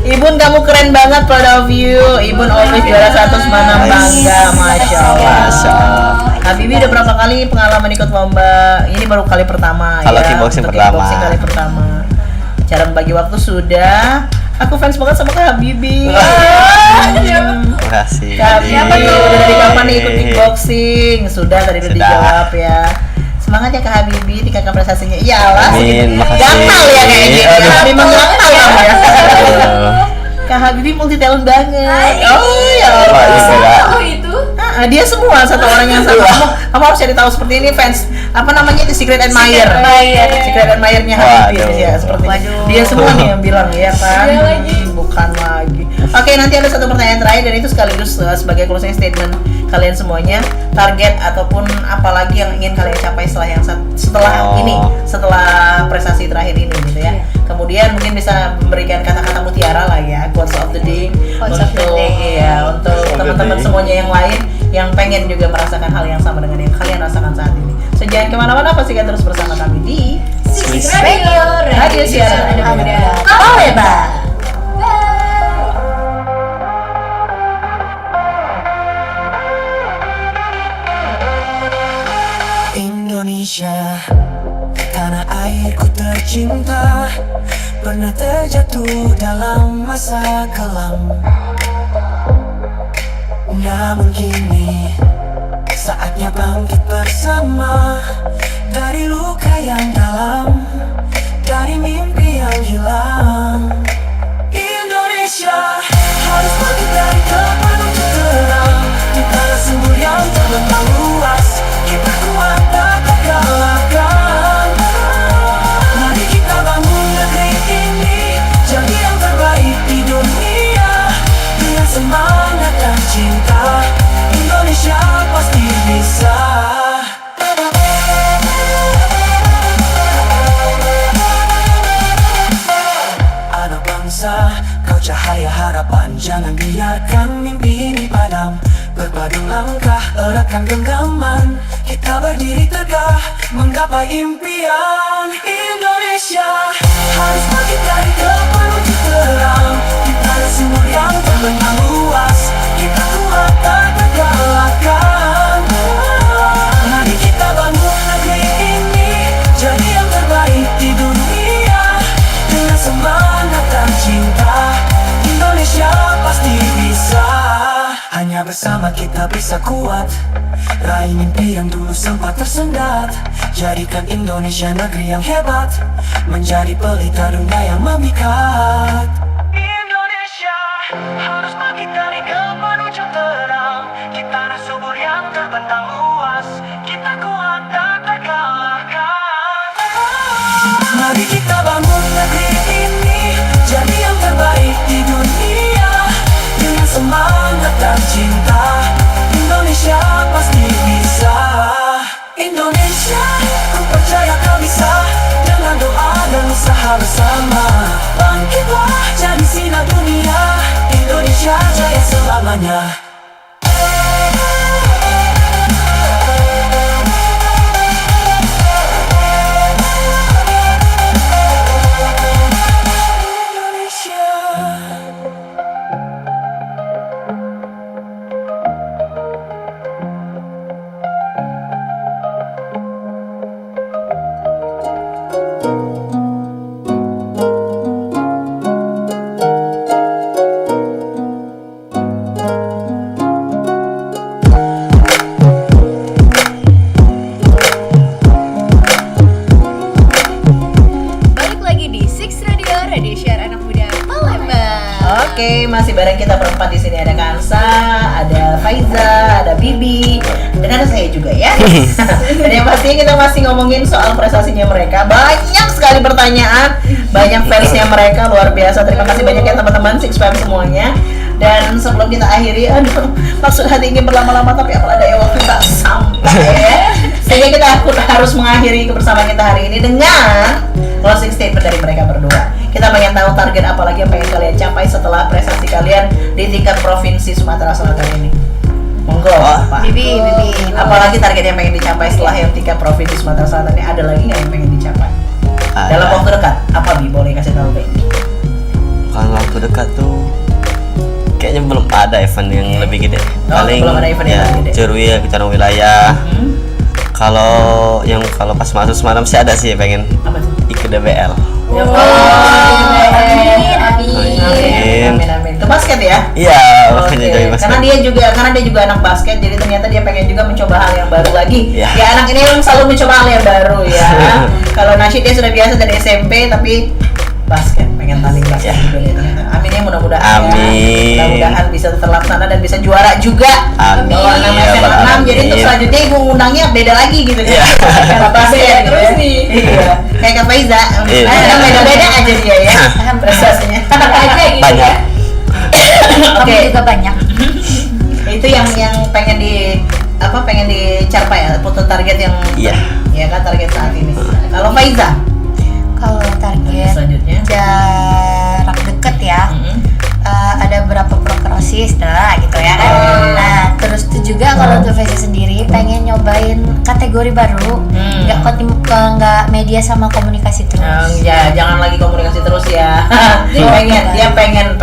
B: Ibun, kamu keren banget, proud of you. Ibun always juara 100, mana bangga, masya Allah. Habibi udah berapa kali pengalaman ikut lomba? Ini baru kali pertama
F: Kalau
B: ya.
F: kickboxing
B: Untuk
F: pertama.
B: kickboxing kali pertama. Cara membagi waktu sudah. Aku fans banget sama Kak Habibi.
F: Makasih.
B: Kak Habibi,
F: Adi.
B: udah dari kapan nih ikut kickboxing? Sudah, tadi udah
F: Sudah.
B: dijawab ya. Semangat ya Kak Habibi, tingkatkan prestasinya. Iyalah,
F: Amin, makasih.
B: gampang ya kayaknya.
F: Aduh.
B: Memang gampang ya.
F: Aduh.
B: Kak Habibi multi talent banget. Oh ya
F: Wah,
B: Allah.
F: itu enggak.
E: Oh itu?
B: Dia semua satu orang yang sama. Kamu harus cari tahu seperti ini, fans. Apa namanya itu, secret admirer. Secret admirer-nya Habibi
F: Waduh.
B: ya, seperti dia semua nih yang bilang ya kan.
E: Dia lagi.
B: Bukan lagi. Oke, nanti ada satu pertanyaan terakhir dan itu sekaligus sebagai closing statement kalian semuanya, target ataupun apalagi yang ingin kalian capai setelah ini, setelah prestasi terakhir ini gitu ya. Kemudian mungkin bisa memberikan kata-kata mutiara lah ya, quotes of the day untuk untuk teman-teman semuanya yang lain yang pengen juga merasakan hal yang sama dengan yang kalian rasakan saat ini. So jangan kemana-mana, pastikan terus bersama kami di
E: Six Radio
B: Siaran Anak Muda.
G: Palembang.
H: Indonesia, tanah airku tercinta, pernah terjatuh dalam masa kelam. Namun kini saatnya bangkit bersama, dari luka yang dalam, dari mimpi yang hilang. Indonesia harus bangkit dari gelap menuju terang, di tanah subur yang terbentang luas. Kita kuat tak terkalahkan. Mari kita bangun negeri ini jadi yang terbaik di dunia. Dengan semangat dan cinta, Indonesia pasti bisa. Anak bangsa, kau cahaya harapan, jangan biarkan mimpi ini padam. Berpadu langkah, eratkan genggaman, kita berdiri tegak, menggapai impian. Indonesia harus bangkit dari gelap menuju terang, di tanah subur yang terbentang luas. Kita kuat tak terkalahkan. Mari kita bangun negeri ini jadi yang terbaik di dunia. Dengan semangat dan cinta, Indonesia pasti bisa. Hanya bersama kita bisa kuat, raih mimpi yang dulu sempat tersendat. Jadikan Indonesia negeri yang hebat, menjadi pelita dunia yang memikat. Indonesia harus bangkit dari gelap menuju terang, di tanah subur yang terbentang luas. Kita kuat tak terkalahkan. Mari kita bangun negeri ini jadi yang terbaik di dunia. Dengan semangat dan cinta, Indonesia pasti bisa. Indonesia, ku percaya kau bisa. Dengan doa dan usaha bersama, bangkitlah jadi sinar dunia. Indonesia jaya selamanya.
B: Oke, masih bareng kita berempat di sini, ada Kansa, ada Faiza, ada Bibi, dan ada saya juga ya. Dan yang pastinya kita masih ngomongin soal prestasinya mereka. Banyak sekali pertanyaan, banyak fansnya mereka, luar biasa. Terima kasih banyak ya teman-teman Six Fam semuanya. Dan sebelum kita akhiri, aduh, maksud hati ingin berlama-lama tapi apalah daya waktu tak sampai ya. Sehingga kita harus mengakhiri kebersamaan kita hari ini dengan closing statement dari mereka berdua. Kita pengen tahu target apa lagi yang pengen kalian capai setelah prestasi kalian di tingkat provinsi Sumatera Selatan ini. Monggo, Pak.
G: Bibi.
B: Apalagi target yang pengen dicapai setelah yang tingkat provinsi Sumatera Selatan ini, ada lagi nggak yang pengen dicapai? Dalam waktu dekat, apa Bi? Boleh kasih tahu Bi?
F: Kalau waktu dekat tuh kayaknya belum ada event yang lebih gede. Paling
B: belum ada event yang
F: ya
B: lebih gede.
F: Cerui ya, bicara wilayah. Kalau pas masuk semalam sih ada sih pengen
B: Apa tuh?
F: ikut DBL.
B: Amin. Ke basket ya?
F: Iya, makanya
B: Oke,
F: jadi basket.
B: karena dia juga anak basket, jadi ternyata dia pengen juga mencoba hal yang baru lagi.
F: Iya.
B: Ya anak ini memang selalu mencoba hal yang baru ya. Kalau Nasyid dia sudah biasa dari SMP, tapi basket, pengen tanding basket juga dia ternyata. Amin ya, mudah-mudahan ya.
F: Amin.
B: Mudah-mudahan bisa terlaksana dan bisa juara juga.
F: Amin.
B: Bawa nama
F: Ya,
B: SMA 6, jadi untuk
F: amin.
B: selanjutnya ibu undangnya beda lagi gitu kan.
F: Iya.
B: Karena basket terus nih. Iya. Kayak Kak Faiza,
F: Iya.
B: beda-beda aja dia ya prestasinya.
E: aja gitu
F: Banyak.
E: ya.
G: Kamu
B: Oke.
G: juga banyak.
B: Itu yang pengen dicapai ya, foto target yang
F: Iya.
B: ya kan target saat ini. Kalau Faiza
G: Kalau target
B: selanjutnya
G: jarak deket ya,
B: Mm-mm.
G: ada berapa prokrosis lah gitu ya kan. Nah terus itu juga kalau untuk Faisal sendiri pengen nyobain kategori baru, nggak media sama komunikasi terus.
B: ya jangan lagi komunikasi terus ya. Dia pengen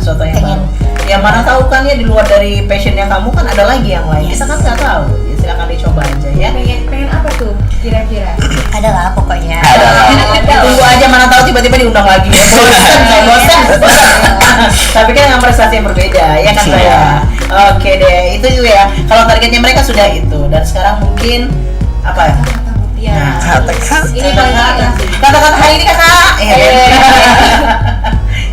B: sesuatu yang
G: Pengen.
B: baru. Ya mana tahu kan ya, di luar dari passionnya kamu kan ada lagi yang lain. Kita kan nggak tahu. Ya, silakan dicoba aja ya.
E: Pengen apa tuh kira-kira?
G: Adalah pokoknya.
B: Tunggu aja, mana tahu tiba-tiba diundang lagi ya. Bosan. Tapi kan dengan prestasi yang berbeda ya kan saya. Oke deh, itu juga ya. Kalau targetnya mereka sudah itu, dan sekarang mungkin apa ya?
E: Ya.
B: Ini kata-kata hari ini kakak.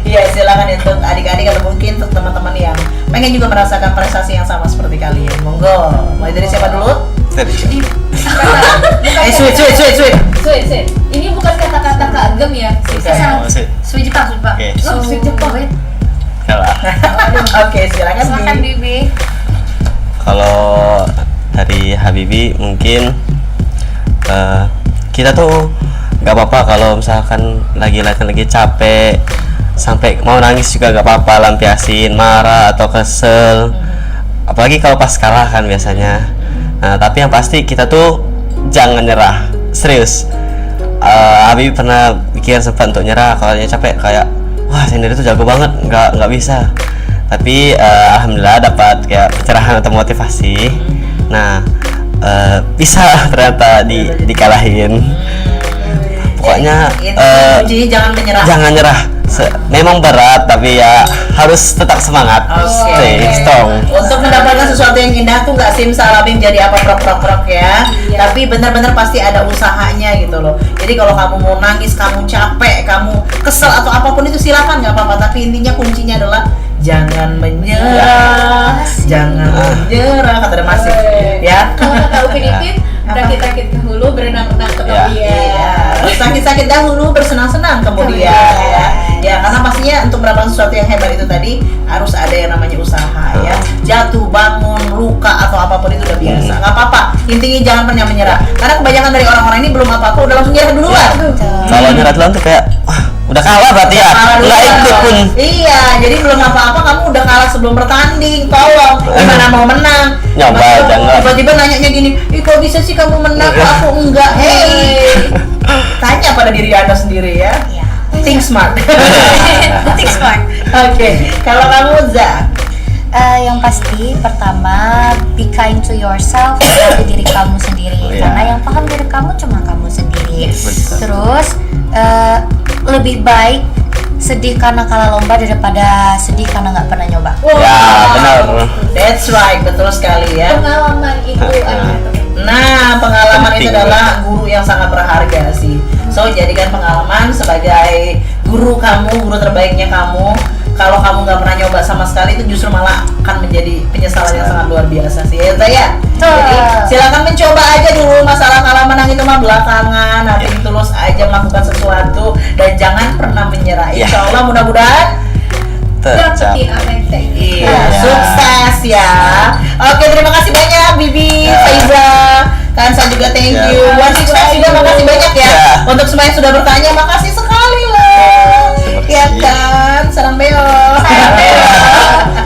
B: Iya, silakan untuk adik-adik atau mungkin untuk teman-teman yang pengen juga merasakan prestasi yang sama seperti kalian. Monggo. Mulai dari siapa dulu?
E: Sweet. Ini bukan kata-kata kagem ya.
G: Sui Jepang.
F: Oke.
E: Oh, sweet Jepang.
F: Kalah.
B: Oke, silakan Bi.
G: Bibi.
F: Kalau dari Habibi mungkin kita tuh nggak apa-apa kalau misalkan lagi latihan lagi capek sampai mau nangis juga nggak apa-apa, lampiasin marah atau kesel, apalagi kalau pas kalah kan biasanya. Nah, tapi yang pasti kita tuh jangan nyerah, serius. Habibi pernah pikir sempat untuk nyerah kalau dia capek, kayak wah sendiri tuh jago banget, nggak bisa. Tapi alhamdulillah dapat kayak pencerahan atau motivasi. Nah bisa ternyata dikalahin. Pokoknya
B: kuncinya jangan menyerah.
F: jangan nyerah. Memang berat tapi ya harus tetap semangat. Stay strong.
B: Untuk mendapatkan sesuatu yang indah tuh nggak simsalabim jadi apa prok ya. Tapi benar-benar pasti ada usahanya gitu loh. Jadi kalau kamu mau nangis, kamu capek, kamu kesel atau apapun itu silakan, nggak apa-apa. Tapi intinya kuncinya adalah jangan menyerah, jangan menyerah, kata Masif ya.
E: Kalau kata Upin Ipin, rakit-rakit dahulu, berenang-renang kemudian.
B: Iya. Sakit-sakit dahulu, bersenang-senang kemudian ya. Ya, karena pastinya untuk mendapatkan sesuatu yang hebat itu tadi harus ada yang namanya usaha ya. Jatuh, bangun, luka atau apapun itu udah biasa. Nggak apa-apa. Intinya jangan pernah menyerah. Karena kebanyakan dari orang-orang ini belum apa-apa udah langsung nyerah duluan.
F: Kalau nyerah duluan tuh kayak wah udah kalah berarti ya,
B: Kalah
F: nggak
B: duluan.
F: ikut pun.
B: Iya, jadi belum apa-apa kamu udah kalah sebelum bertanding. Tolong, gimana mau menang?
F: Nyoba aja, enggak.
B: Tiba-tiba nanyanya gini, "Ih, kok bisa sih kamu menang, kok aku enggak?" Hey. Tanya pada diri Anda sendiri ya. Think smart.
G: Think smart.
B: Oke, kalau kamu Za,
G: Yang pasti pertama be kind to yourself, dari diri kamu sendiri, karena yang paham diri kamu cuma kamu sendiri. Terus lebih baik sedih karena kalah lomba daripada sedih karena nggak pernah nyoba.
F: Ya benar.
B: that's right, betul sekali ya.
E: Pengalaman itu ada.
B: Nah, pengalaman itu
F: Penting.
B: adalah guru yang sangat berharga sih. So, jadikan pengalaman sebagai guru kamu, guru terbaiknya kamu. kalau kamu nggak pernah nyoba sama sekali itu justru malah akan menjadi penyesalan yang sangat luar biasa sih ya Zaya. Jadi silakan mencoba aja dulu, masalah kalah menang itu mah belakangan, nanti tulus aja melakukan sesuatu dan jangan pernah menyerah. Insya Allah mudah-mudahan
E: Dapetin apa yang kita inginkan.
B: iya, sukses ya. Oke, terima kasih banyak Bibi, Faiza, Kansa juga thank you. Buat Sukses juga makasih banyak ya. Untuk semua yang sudah bertanya, makasih sekali loh. Ya kan, sarang beo.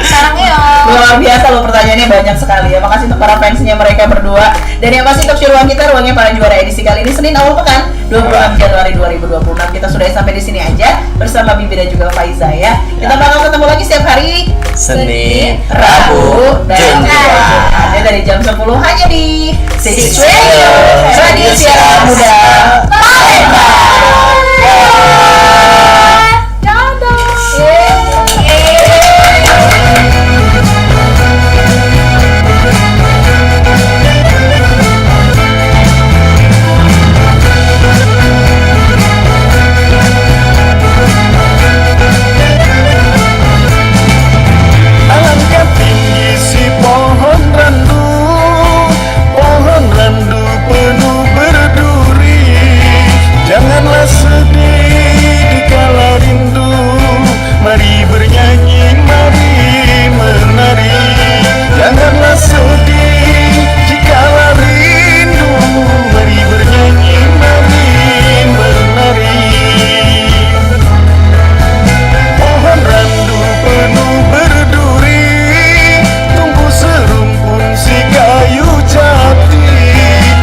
G: Sarang yo.
B: Luar biasa loh, pertanyaannya banyak sekali ya. Makasih untuk para fansnya mereka berdua. Dan yang pasti untuk ruang kita, ruangnya para juara edisi kali ini Senin awal pekan 26 Januari 2026. Kita sudah sampai di sini aja bersama Bibi dan juga Faiza ya. Kita bakal ketemu lagi setiap hari
F: Senin,
B: Rabu, dan
F: Jumat.
B: ada dari jam 10 hanya di Six Radio, Radio Siaran Muda Palembang.
I: Alangkah tinggi si pohon randu penuh berduri. Janganlah sedih dikala rindu, mari bernyanyi, mari menari. Janganlah sedih dikala rindu, mari bernyanyi, mari menari. Pohon randu penuh berduri, tumbuh serumpun si kayu jati.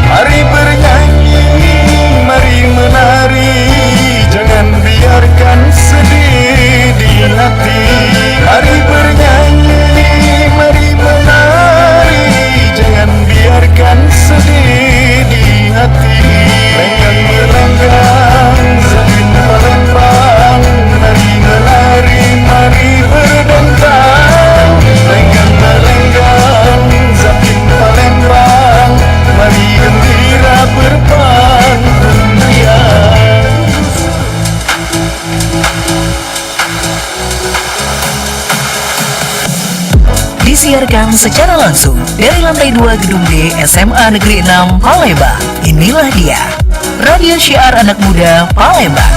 I: Mari bernyanyi, mari menari, jangan biarkan sedih di hati. Mari bernyanyi, mari menari, jangan biarkan sedih di hati. Lenggang melenggang, Zapin Palembang, mari menari, mari berdentang. Lenggang melenggang, Zapin Palembang, mari gembira berpantun riang.
B: Disiarkan secara langsung dari lantai 2 Gedung D SMA Negeri 6 Palembang. Inilah dia Radio Syiar Anak Muda Palembang.